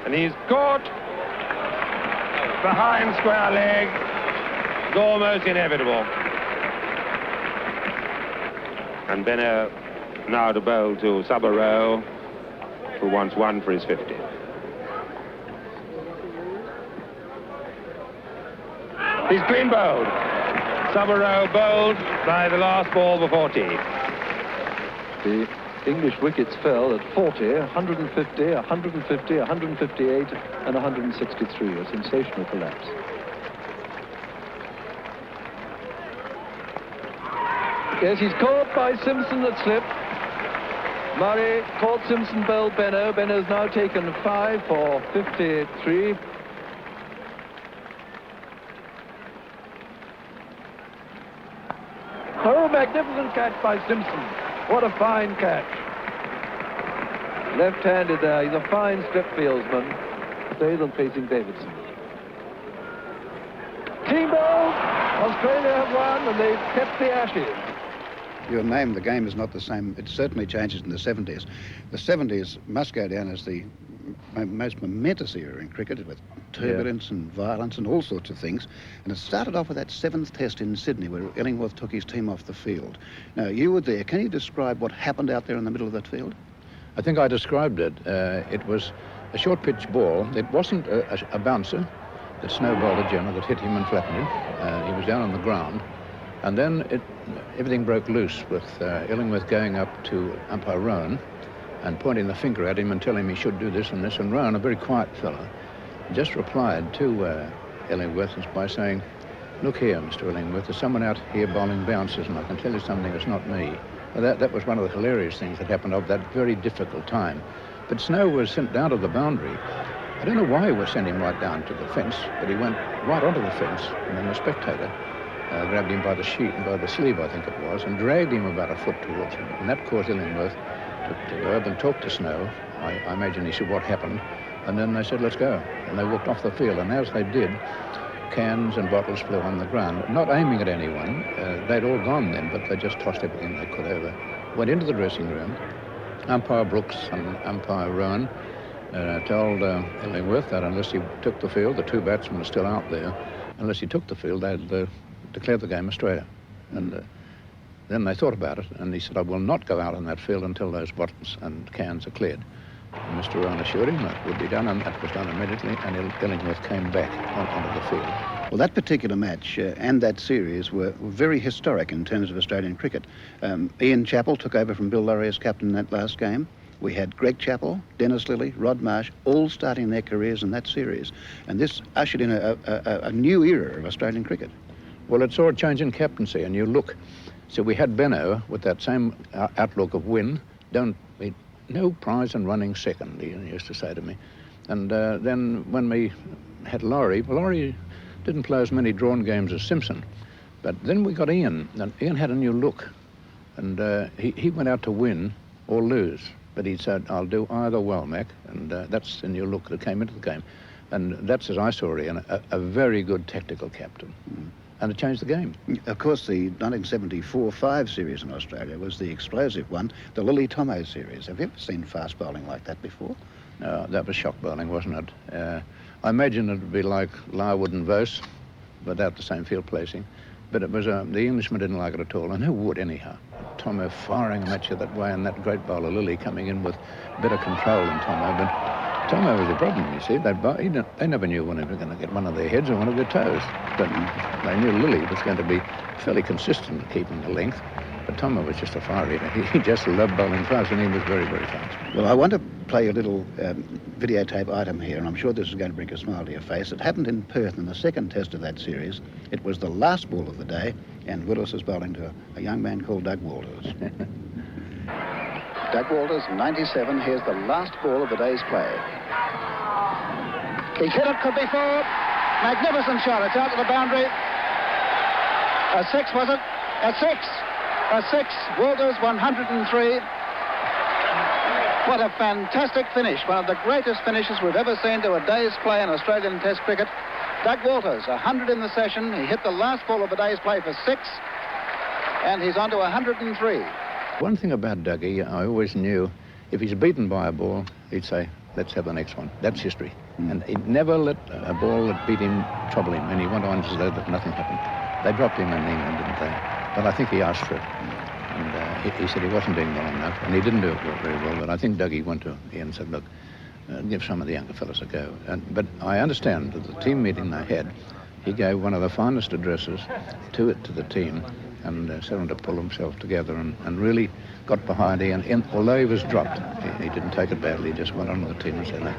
And he's caught behind square leg. It's almost inevitable. And Beno now to bowl to Subborough, who wants 1 for his 50. He's clean bowled. Subborough bowled by the last ball before tea. The English wickets fell at 40, 150, 150, 158 and 163, a sensational collapse. Yes, he's caught by Simpson at slip. Murray caught Simpson, bowled Beno. Beno's now taken 5 for 53. Oh, magnificent catch by Simpson. What a fine catch. Left-handed there. He's a fine slip fieldsman. Stays on facing Davidson. Team ball. Australia have won and they've kept the Ashes. Your name, the game is not the same. It certainly changes in the 70s. The 70s must go down as the most momentous era in cricket, with turbulence and violence and all sorts of things. And it started off with that 7th test in Sydney where Illingworth took his team off the field. Now, you were there. Can you describe what happened out there in the middle of that field? I think I described it. It was a short pitch ball. It wasn't a bouncer that snowballed a Gemma that hit him and flattened him. He was down on the ground. And then everything broke loose with Illingworth going up to umpire Rowan and pointing the finger at him and telling him he should do this and this. And Rowan, a very quiet fellow, just replied to Illingworth by saying, "Look here, Mr. Illingworth, there's someone out here bowling bouncers, and I can tell you something, it's not me." Well, that was one of the hilarious things that happened of that very difficult time. But Snow was sent down to the boundary. I don't know why we sent him right down to the fence, but he went right onto the fence, and then the spectator grabbed him by the sleeve, I think it was, and dragged him about a foot towards him. And that caused Illingworth to go up and talk to Snow. I imagine he said, "What happened?" And then they said, "Let's go." And they walked off the field. And as they did, cans and bottles flew on the ground, not aiming at anyone. They'd all gone then, but they just tossed everything they could over. Went into the dressing room. Umpire Brooks and umpire Rowan told Illingworth that unless he took the field, the 2 batsmen are still out there, unless he took the field, they'd declared the game Australia. And then they thought about it, and he said, "I will not go out on that field until those bottles and cans are cleared." And Mr. Rowan assured him that would be done, and that was done immediately, and Illingworth came back onto the field. Well, that particular match and that series were very historic in terms of Australian cricket. Ian Chappell took over from Bill Laurie as captain in that last game. We had Greg Chappell, Dennis Lilly, Rod Marsh, all starting their careers in that series. And this ushered in a new era of Australian cricket. Well, it saw a change in captaincy, a new look. So we had Beno with that same outlook of win. No prize in running second, he used to say to me. And then when we had Laurie didn't play as many drawn games as Simpson. But then we got Ian, and Ian had a new look. And he went out to win or lose. But he said, "I'll do either well, Mac." And that's the new look that came into the game. And that's, as I saw Ian, a very good tactical captain. And it changed the game. Of course, the 1974-5 series in Australia was the explosive one, the Lilly-Tomo series. Have you ever seen fast bowling like that before? No, that was shock bowling, wasn't it? I imagine it would be like Larwood and Vose, without the same field placing. But it was the Englishmen didn't like it at all, and who would anyhow? Tomo firing them at you that way, and that great bowler Lilly coming in with better control than Tomo. But Tomo was the problem, you see. They never knew when they were going to get one of their heads or one of their toes. But they knew Lilly was going to be fairly consistent at keeping the length. But Tomo was just a fire eater. He just loved bowling fast, and he was very, very fast. Well, I want to play a little videotape item here, and I'm sure this is going to bring a smile to your face. It happened in Perth in the second test of that series. It was the last ball of the day, and Willis is bowling to a young man called Doug Walters. Doug Walters, 97. Here's the last ball of the day's play. He hit it, could be four. Magnificent shot. It's out to the boundary. A six, was it? A six. A six. Walters, 103. What a fantastic finish. One of the greatest finishes we've ever seen to a day's play in Australian Test cricket. Doug Walters, 100 in the session. He hit the last ball of the day's play for six, and he's on to 103. One thing about Dougie, I always knew if he's beaten by a ball, he'd say, let's have the next one. That's history. And he'd never let a ball that beat him trouble him, and he went on as though that nothing happened. They dropped him in England, didn't they? But I think he asked for it. And he said he wasn't doing well enough, and he didn't do it very well. But I think Dougie went to Ian and said, look, give some of the younger fellas a go. But I understand that the team meeting they had, he gave one of the finest addresses to the team, and set him to pull himself together and really got behind Ian. And although he was dropped, he didn't take it badly. He just went on with the team and said, no,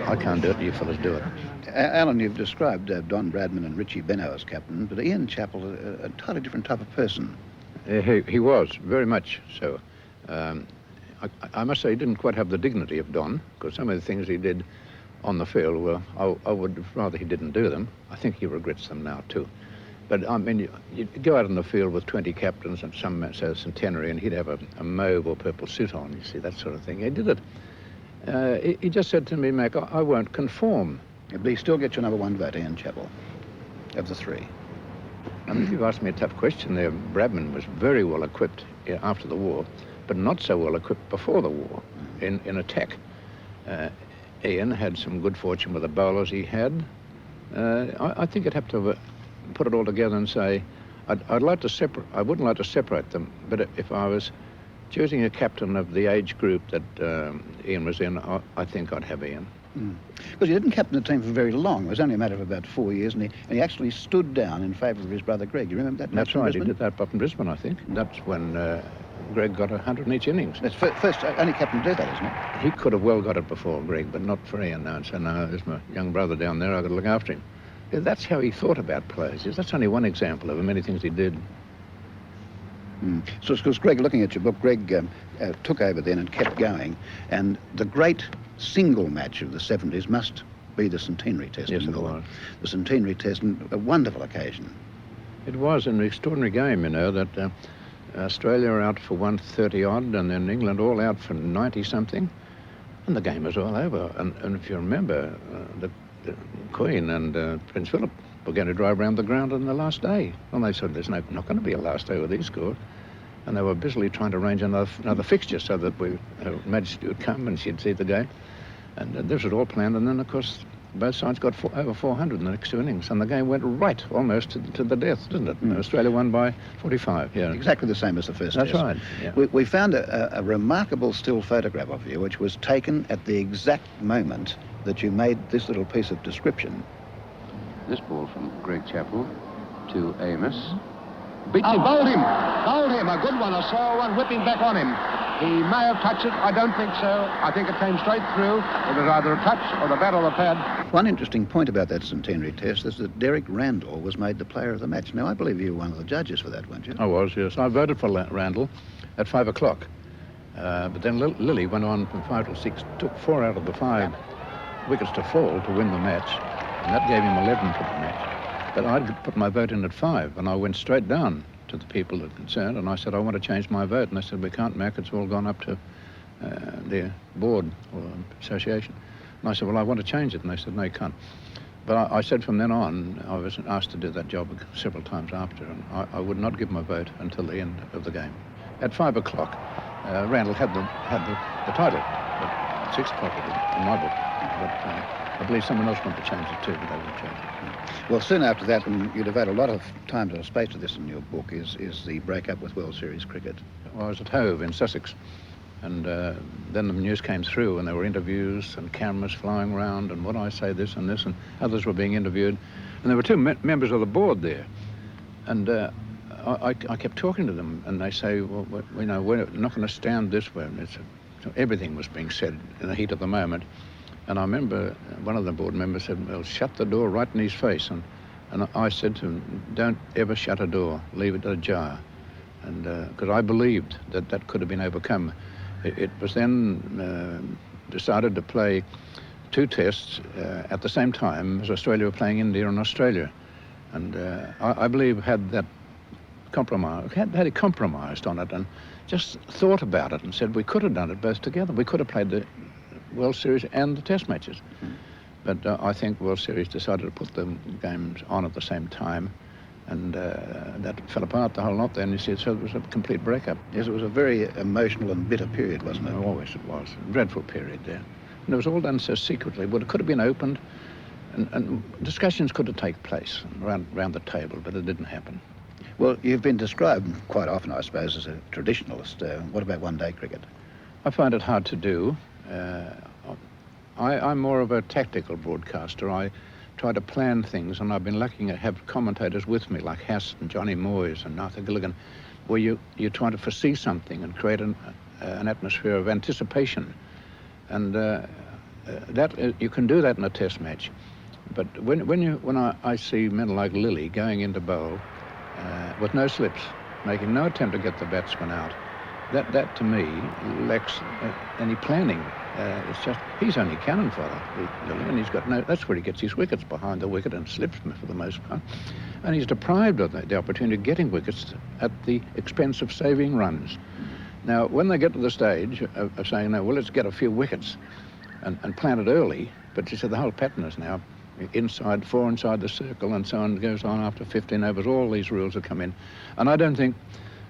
I can't do it, you fellas do it. Alan, you've described Don Bradman and Richie Benno as captain, but Ian Chappell, a entirely different type of person. He was, very much so. I must say he didn't quite have the dignity of Don, because some of the things he did on the field were, I would rather he didn't do them. I think he regrets them now too. But I mean, you go out in the field with 20 captains and some say centenary, and he'd have a mauve or purple suit on, you see, that sort of thing. He did it. He just said to me, Mac, I won't conform. But he still gets your number one vote, Ian Chappell, of the three. I mean, you've asked me a tough question there. Bradman was very well equipped after the war, but not so well equipped before the war in attack. Ian had some good fortune with the bowlers he had. I think you'd have to put it all together and say, I'd like to separate. I wouldn't like to separate them, but if I was choosing a captain of the age group that Ian was in, I think I'd have Ian. Because he didn't captain the team for very long. It was only a matter of about 4 years, and he actually stood down in favour of his brother Greg. You remember that? That's right. He did that up in Brisbane, I think. That's when Greg got 100 in each innings. That's first only captain to do that, isn't it? He could have well got it before Greg, but not for Ian now. And so now there's my young brother down there. I've got to look after him. That's how he thought about players. That's only one example of the many things he did. So, because Greg, looking at your book, Greg took over then and kept going, and the great single match of the 70s must be the Centenary Test. Yes, it was. The Centenary Test, a wonderful occasion. It was an extraordinary game, you know, that Australia were out for 130-odd, and then England all out for 90-something, and the game was all over. And if you remember, the Queen and Prince Philip were going to drive around the ground on the last day. And they said, there's not going to be a last day with these scores. And they were busily trying to arrange another fixture so that Her Majesty would come and she'd see the game. And this was all planned. And then, of course, both sides got over 400 in the next two innings. And the game went right almost to the death, didn't it? Australia won by 45, yeah. Exactly the same as the first That's test. right, yeah. We found a remarkable still photograph of you, which was taken at the exact moment that you made this little piece of description. This ball from Greg Chappell to Amos. Bowled him, a good one, a slow one, whipping back on him. He may have touched it, I don't think so. I think it came straight through. It was either a touch or the bat or the pad. One interesting point about that Centenary Test is that Derek Randall was made the player of the match. Now, I believe you were one of the judges for that, weren't you? I was, yes. I voted for Randall at 5 o'clock. But then Lilly went on from 5 till 6, took 4 out of the 5 wickets to fall to win the match, and that gave him 11 for the match. But I'd put my vote in at 5, and I went straight down to the people that were concerned, and I said, I want to change my vote. And they said, we can't, Mac, it's all gone up to their board or association. And I said, well, I want to change it. And they said, no, you can't. But I said from then on, I was asked to do that job several times after, and I would not give my vote until the end of the game. At 5 o'clock, Randall had the title, but at 6 o'clock in my book. But I believe someone else wanted to change it too, but they wouldn't change it. Well, soon after that, and you devote a lot of time to space to this in your book, is the breakup with World Series cricket. Well, I was at Hove in Sussex, And then the news came through, and there were interviews and cameras flying around, and what I say, this and this, and others were being interviewed. And there were two members of the board there. And I kept talking to them, and they say, well, we're not going to stand this way. Everything was being said in the heat of the moment. And I remember one of the board members said, well, shut the door right in his face. And I said to him, don't ever shut a door, leave it ajar. And because I believed that could have been overcome. It was then decided to play 2 tests at the same time as Australia were playing India and Australia. And I believe had it compromised on it and just thought about it and said we could have done it both together. We could have played the World Series and the test matches. But I think World Series decided to put the games on at the same time. And that fell apart the whole lot then, you see, so it was a complete breakup. Yes, it was a very emotional and bitter period, wasn't it? Always it was. A dreadful period there. And it was all done so secretly. Well, it could have been opened, and discussions could have taken place around the table, but it didn't happen. Well, you've been described quite often, I suppose, as a traditionalist. What about one-day cricket? I find it hard to do. I'm more of a tactical broadcaster. I try to plan things, and I've been lucky to have commentators with me like Hass and Johnny Moyes and Arthur Gilligan, where you try to foresee something and create an atmosphere of anticipation. And you can do that in a test match. But when I see men like Lilly going into bowl with no slips, making no attempt to get the batsman out, that to me lacks any planning. It's just, he's only cannon fodder, Lilly, and he's got that's where he gets his wickets, behind the wicket, and slips for the most part. And he's deprived of the opportunity of getting wickets at the expense of saving runs. Now, when they get to the stage of saying, no, well, let's get a few wickets and plan it early, but you said the whole pattern is now inside, 4 inside the circle, and so on, goes on after 15 overs. All these rules have come in. And I don't think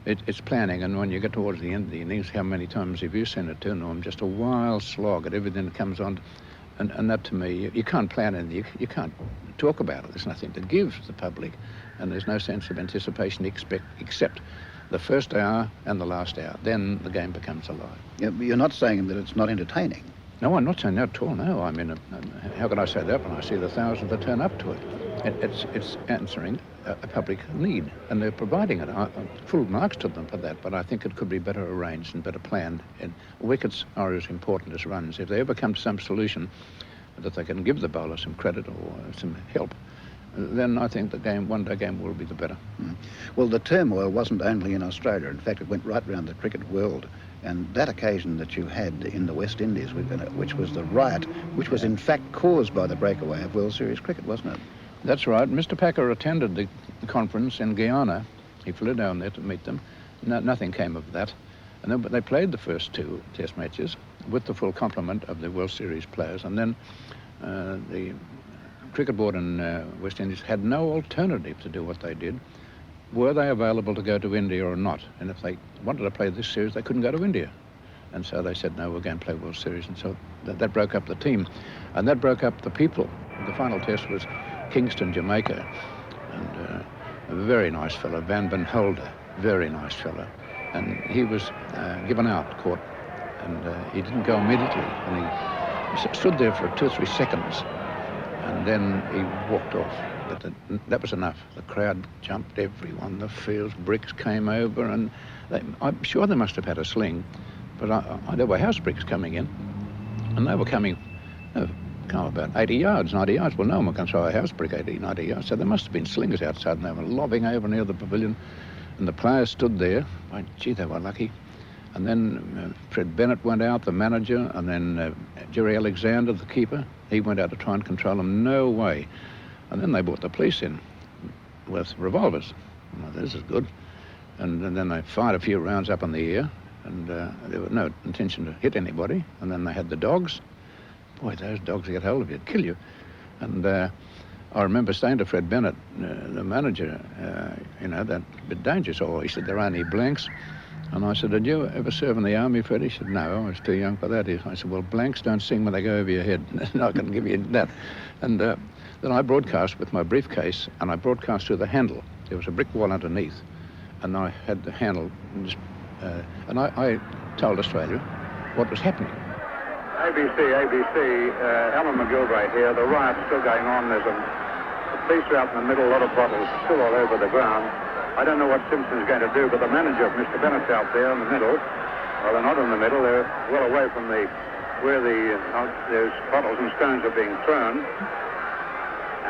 it's planning, and when you get towards the end of the innings, how many times have you seen it to Norm? Just a wild slog at everything that comes on. And that, to me, you can't plan anything. You can't talk about it. There's nothing to give the public, and there's no sense of anticipation except the first hour and the last hour. Then the game becomes alive. Yeah, but you're not saying that it's not entertaining. No, I'm not saying that at all, no. I mean, how can I say that when I see the thousands that turn up to it? It's answering a public need, and they're providing it. Full marks to them for that, but I think it could be better arranged and better planned. And wickets are as important as runs. If they ever come to some solution that they can give the bowler some credit or some help, then I think the one-day game will be the better. Well, the turmoil wasn't only in Australia. In fact, it went right around the cricket world. And that occasion that you had in the West Indies, which was the riot, which was in fact caused by the breakaway of World Series cricket, wasn't it? That's right. Mr. Packer attended the conference in Guyana. He flew down there to meet them. Nothing came of that. And then they played the first 2 test matches with the full complement of the World Series players. And then the cricket board in West Indies had no alternative to do what they did. Were they available to go to India or not? And if they wanted to play this series, they couldn't go to India. And so they said, no, we're going to play World Series. And so that broke up the team. And that broke up the people. The final test was Kingston, Jamaica. And a very nice fellow, Van Holder, very nice fellow. And he was given out, caught, and he didn't go immediately. And he stood there for 2 or 3 seconds, and then he walked off. But that was enough. The crowd jumped, everyone, the fields, bricks came over, and I'm sure they must have had a sling, but there were house bricks coming in, and they were coming about 80 yards, 90 yards. Well, no one can throw a house brick 80, 90 yards, so there must have been slingers outside, and they were lobbing over near the pavilion, and the players stood there. Why, gee, they were lucky. And then Fred Bennett went out, the manager, and then Jerry Alexander, the keeper, he went out to try and control them. No way. And then they brought the police in with revolvers. Well, this is good. And then they fired a few rounds up in the air, and there was no intention to hit anybody. And then they had the dogs. Boy, those dogs get hold of you, kill you. And I remember saying to Fred Bennett, the manager, that's a bit dangerous. Oh, he said, there are only blanks. And I said, did you ever serve in the army, Fred? He said, no, I was too young for that. I said, well, blanks don't sing when they go over your head. I can give you that. And then I broadcast with my briefcase, and I broadcast through the handle. There was a brick wall underneath, and I had the handle, and I told Australia, what was happening. ABC, Alan McGilvray here. The riot's still going on. There's the police are out in the middle, a lot of bottles still all over the ground. I don't know what Simpson's going to do, but the manager, Mr. Bennett's out there in the middle. Well, they're not in the middle. They're well away from where those bottles and stones are being thrown.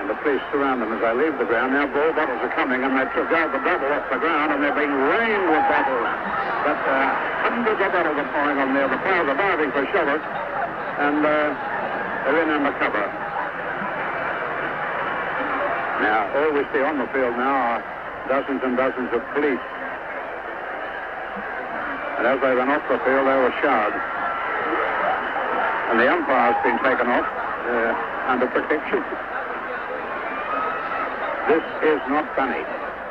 And the police surround them as they leave the ground. Now ball bottles are coming, and they took out the bottle off the ground, and they're being rained with bottles. But hundreds of bottles are pouring on there. The players are diving for shovels, and they're in undercover. Now, all we see on the field now are dozens and dozens of police. And as they run off the field, they were showered. And the umpire's been taken off under protection. This is not funny.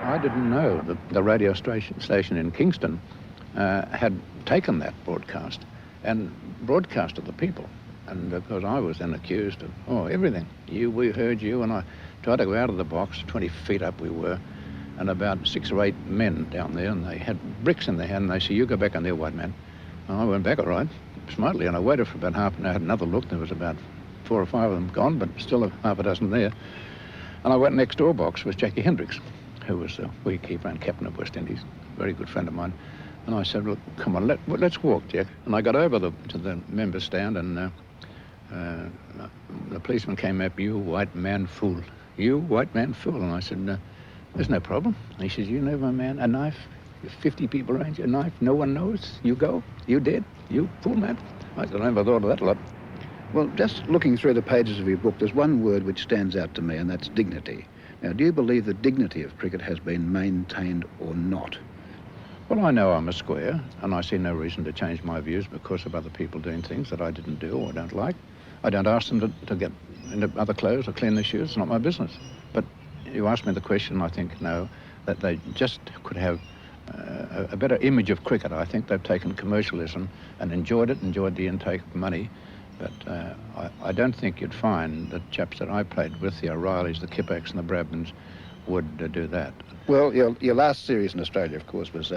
I didn't know that the radio station in Kingston had taken that broadcast and broadcast to the people. And because I was then accused of, everything. We heard you, and I tried to go out of the box, 20 feet up we were, and about 6 or 8 men down there, and they had bricks in their hand, and they said, you go back on there, white man. And I went back all right, smartly, and I waited for about half an hour, had another look. There was about 4 or 5 of them gone, but still half a dozen there. And I went next door box with Jackie Hendricks, who was the wicketkeeper and captain of West Indies, a very good friend of mine. And I said, look, come on, let's walk, Jack. And I got over to the member stand, and the policeman came up, you white man fool. You white man fool. And I said, there's no problem. And he says, you know, my man, a knife, 50 people around you, a knife, no one knows. You go, you dead, you fool man. I said, I never thought of that a lot. Well, just looking through the pages of your book, there's one word which stands out to me, and that's dignity. Now, do you believe the dignity of cricket has been maintained or not? Well, I know I'm a square, and I see no reason to change my views because of other people doing things that I didn't do or don't like. I don't ask them to get into other clothes or clean their shoes. It's not my business. But you asked me the question, I think, no, that they just could have a better image of cricket. I think they've taken commercialism and enjoyed the intake of money. But I don't think you'd find the chaps that I played with, the O'Reillys, the Kippacks and the Bradmans, would do that. Well, your last series in Australia, of course, was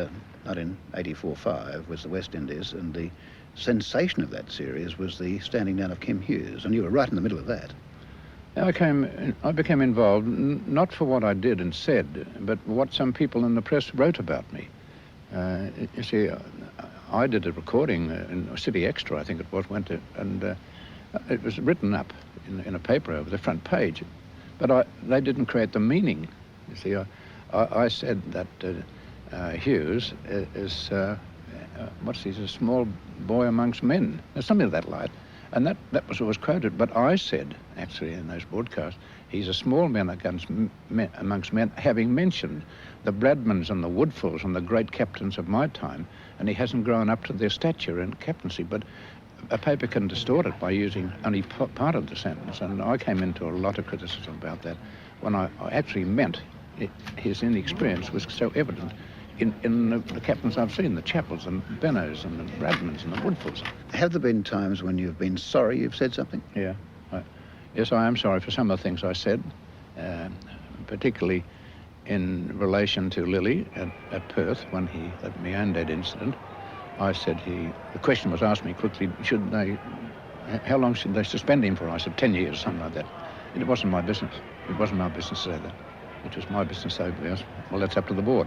1984-5, was the West Indies, and the sensation of that series was the standing down of Kim Hughes, and you were right in the middle of that. I became involved, not for what I did and said, but what some people in the press wrote about me. You see, I did a recording in City Extra, I think it was, and it was written up in a paper over the front page, but they didn't create the meaning. You see, I said that Hughes is, he's a small boy amongst men, or something of that light. And that was what was quoted. But I said, actually, in those broadcasts, he's a small man amongst men, having mentioned the Bradmans and the Woodfulls and the great captains of my time, and he hasn't grown up to their stature in captaincy. But a paper can distort it by using only part of the sentence, and I came into a lot of criticism about that when I actually meant his inexperience was so evident in the captains I've seen, the Chappells and Bennos and the Bradmans and the Woodfulls. Have there been times when you've been sorry you've said something? Yeah. Yes, I am sorry for some of the things I said, particularly in relation to Lilly at Perth when that Meandad incident. I said the question was asked me quickly, how long should they suspend him for? I said 10 years, something like that. It wasn't my business. It wasn't my business to say that. It was my business to say, yes, well, that's up to the board.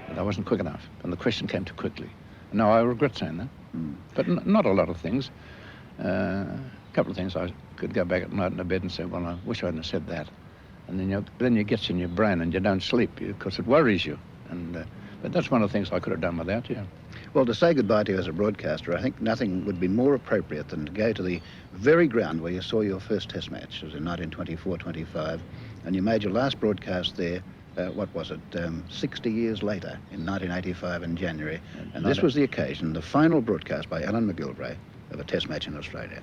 But I wasn't quick enough, and the question came too quickly. No, I regret saying that, but not a lot of things. A couple of things I could go back at night in the bed and say, well, I wish I hadn't said that. And then it gets in your brain and you don't sleep because it worries you. But that's one of the things I could have done without you. Well, to say goodbye to you as a broadcaster, I think nothing would be more appropriate than to go to the very ground where you saw your first Test match. It was in 1924-25, and you made your last broadcast there. 60 years later, in 1985 in January. And this was the occasion, the final broadcast by Alan McGilvray of a Test match in Australia.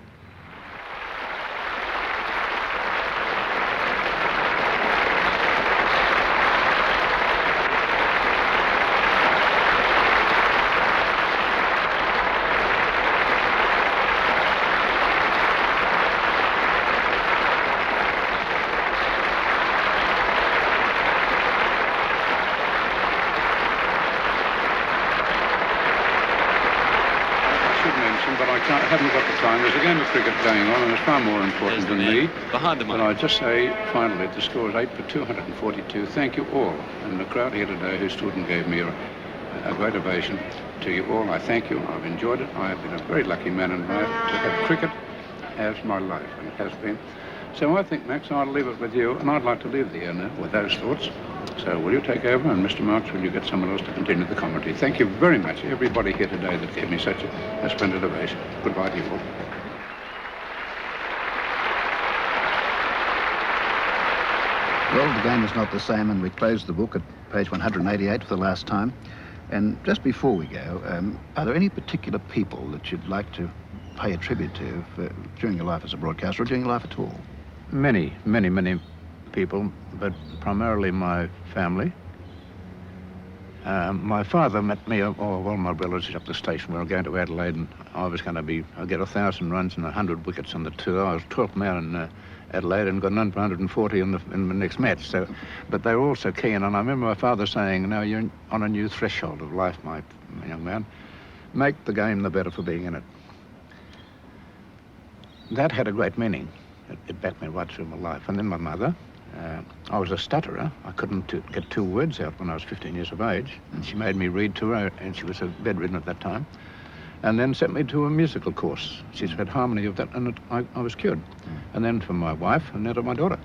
haven't got the time. There's a game of cricket going on, and it's far more important than me. Behind the mic. But I just say, finally, the score is 8 for 242. Thank you all. And the crowd here today who stood and gave me a great ovation. To you all, I thank you. I've enjoyed it. I have been a very lucky man in life to have cricket as my life, and it has been. So I think, Max, I'll leave it with you, and I'd like to leave the air now with those thoughts. So will you take over, and Mr. Marks, will you get someone else to continue the commentary? Thank you very much, everybody here today that gave me such a splendid ovation. Goodbye to you all. Well, the game is not the same, and we close the book at page 188 for the last time. And just before we go, are there any particular people that you'd like to pay a tribute to during your life as a broadcaster, or during your life at all? Many, many, many people, but primarily my family. My father met me, all my relatives up the station. We were going to Adelaide, and I was going to get 1,000 runs and 100 wickets on the tour. I was 12th man in Adelaide and got none for 140 in the next match. So, but they were all so keen, and I remember my father saying, "Now you're on a new threshold of life, my young man. Make the game the better for being in it." That had a great meaning. It backed me right through my life. And then my mother. I was a stutterer. I couldn't get 2 words out when I was 15 years of age, and she made me read to her, and she was bedridden at that time, and then sent me to a musical course. She's had harmony of that, and I was cured. And then for my wife, and now to my daughter.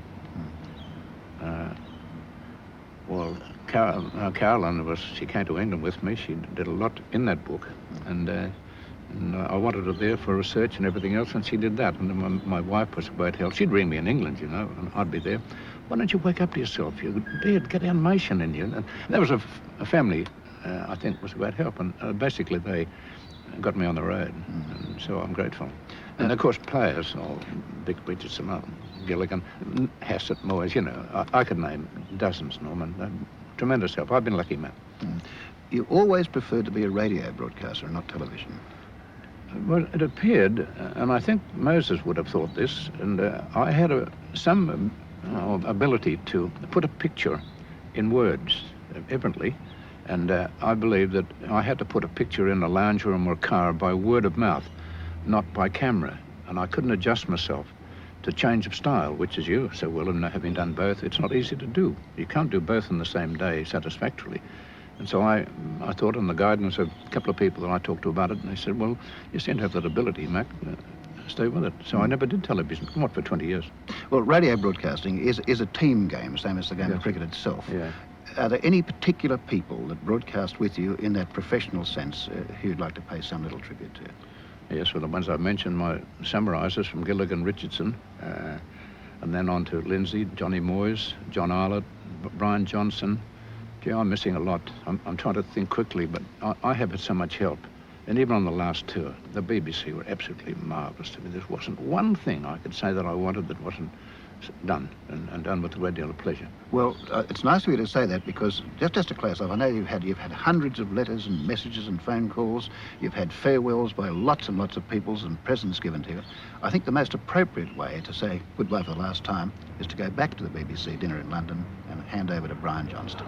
Well, Caroline she came to England with me. She did a lot in that book, and I wanted her there for research and everything else, and she did that. And then my wife was a great help. She'd ring me in England, you know, and I'd be there. Why don't you wake up to yourself? You did get animation in you. And that was a family, I think, was a great help. And basically they got me on the road, and so I'm grateful. And of course, players, Vic Richardson, Gilligan, Hassett, Moyes, you know, I could name dozens, Norman. Tremendous help. I've been a lucky man. You always preferred to be a radio broadcaster and not television. Well, it appeared, and I think Moses would have thought this, and I had some ability to put a picture in words, evidently, and I believe that I had to put a picture in a lounge room or a car by word of mouth, not by camera, and I couldn't adjust myself to change of style, which is you so well, and having done both, it's not easy to do. You can't do both in the same day satisfactorily. And so I thought, on the guidance of a couple of people that I talked to about it, and they said, well, you seem to have that ability, Mac. Stay with it. So I never did television, not for 20 years. Well, radio broadcasting is a team game, same as the game of cricket itself. Yeah. Are there any particular people that broadcast with you in that professional sense who you'd like to pay some little tribute to? Yes, well, the ones I've mentioned, my summarisers from Gilligan Richardson, and then on to Lindsay, Johnny Moyes, John Arlott, Brian Johnson. Gee, I'm missing a lot. I'm trying to think quickly, but I have had so much help. And even on the last tour, the BBC were absolutely marvellous to me. There wasn't one thing I could say that I wanted that wasn't done, and done with a great deal of pleasure. Well, it's nice of you to say that, because just to close off, I know you've had hundreds of letters and messages and phone calls. You've had farewells by lots and lots of peoples and presents given to you. I think the most appropriate way to say goodbye for the last time is to go back to the BBC dinner in London and hand over to Brian Johnston.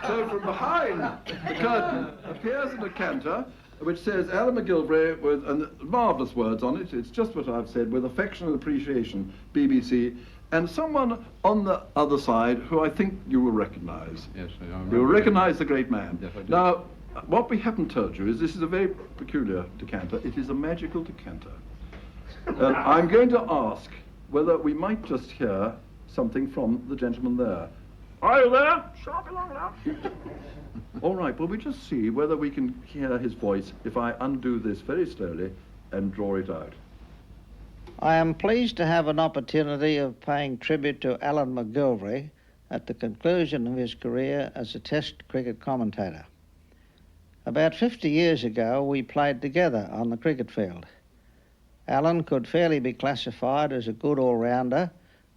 So from behind the curtain appears a decanter which says Alan McGilvray with marvellous words on it. It's just what I've said, with affection and appreciation, BBC, and someone on the other side who I think you will recognise. Yes, I am. You will recognise the great man. Yes, I do. Now, what we haven't told you is this is a very peculiar decanter. It is a magical decanter. I'm going to ask whether we might just hear something from the gentleman there. Are you there? Sharp along now. All right, well, we just see whether we can hear his voice if I undo this very slowly and draw it out. I am pleased to have an opportunity of paying tribute to Alan McGilvray at the conclusion of his career as a Test cricket commentator. About 50 years ago, we played together on the cricket field. Alan could fairly be classified as a good all-rounder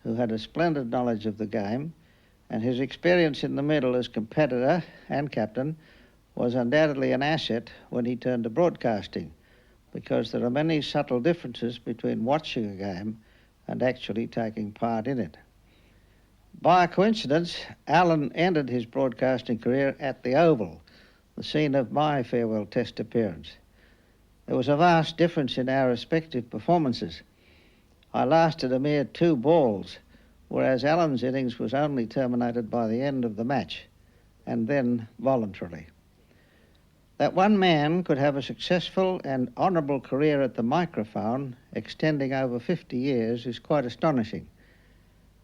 who had a splendid knowledge of the game, and his experience in the middle as competitor and captain was undoubtedly an asset when he turned to broadcasting, because there are many subtle differences between watching a game and actually taking part in it. By a coincidence, Alan ended his broadcasting career at the Oval, the scene of my farewell Test appearance. There was a vast difference in our respective performances. I lasted a mere 2 balls, whereas Alan's innings was only terminated by the end of the match, and then voluntarily. That one man could have a successful and honourable career at the microphone, extending over 50 years, is quite astonishing.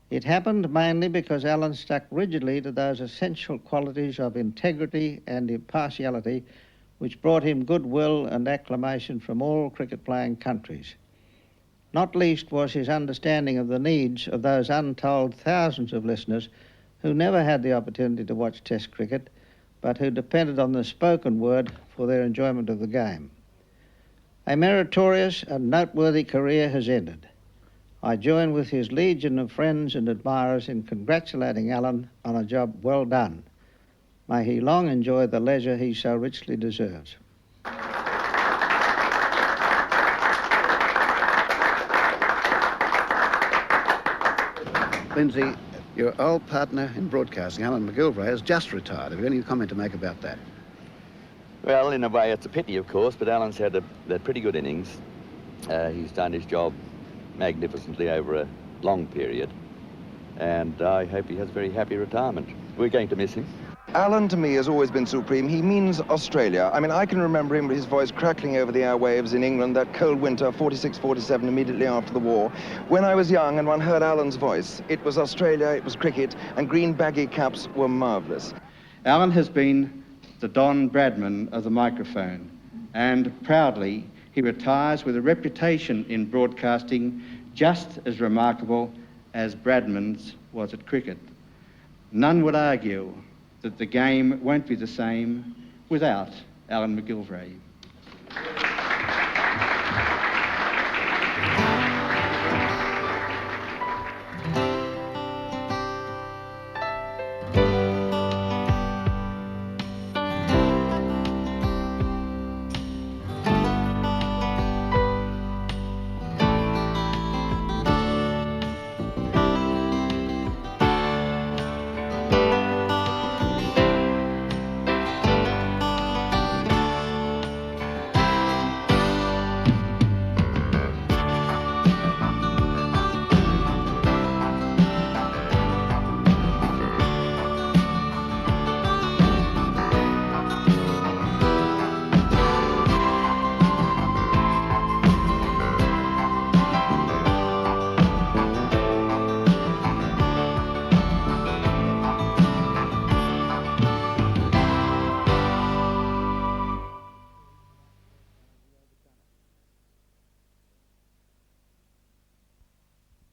It happened mainly because Alan stuck rigidly to those essential qualities of integrity and impartiality which brought him goodwill and acclamation from all cricket-playing countries. Not least was his understanding of the needs of those untold thousands of listeners who never had the opportunity to watch Test cricket, but who depended on the spoken word for their enjoyment of the game. A meritorious and noteworthy career has ended. I join with his legion of friends and admirers in congratulating Alan on a job well done. May he long enjoy the leisure he so richly deserves. Lindsay, your old partner in broadcasting, Alan McGilvray, has just retired. Have you any comment to make about that? Well, in a way, it's a pity, of course, but Alan's had a pretty good innings. He's done his job magnificently over a long period, and I hope he has a very happy retirement. We're going to miss him. Alan, to me, has always been supreme. He means Australia. I mean, I can remember him with his voice crackling over the airwaves in England that cold winter, 46, 47, immediately after the war. When I was young and one heard Alan's voice, it was Australia, it was cricket, and green baggy caps were marvellous. Alan has been the Don Bradman of the microphone, and proudly he retires with a reputation in broadcasting just as remarkable as Bradman's was at cricket. None would argue that the game won't be the same without Alan McGilvray.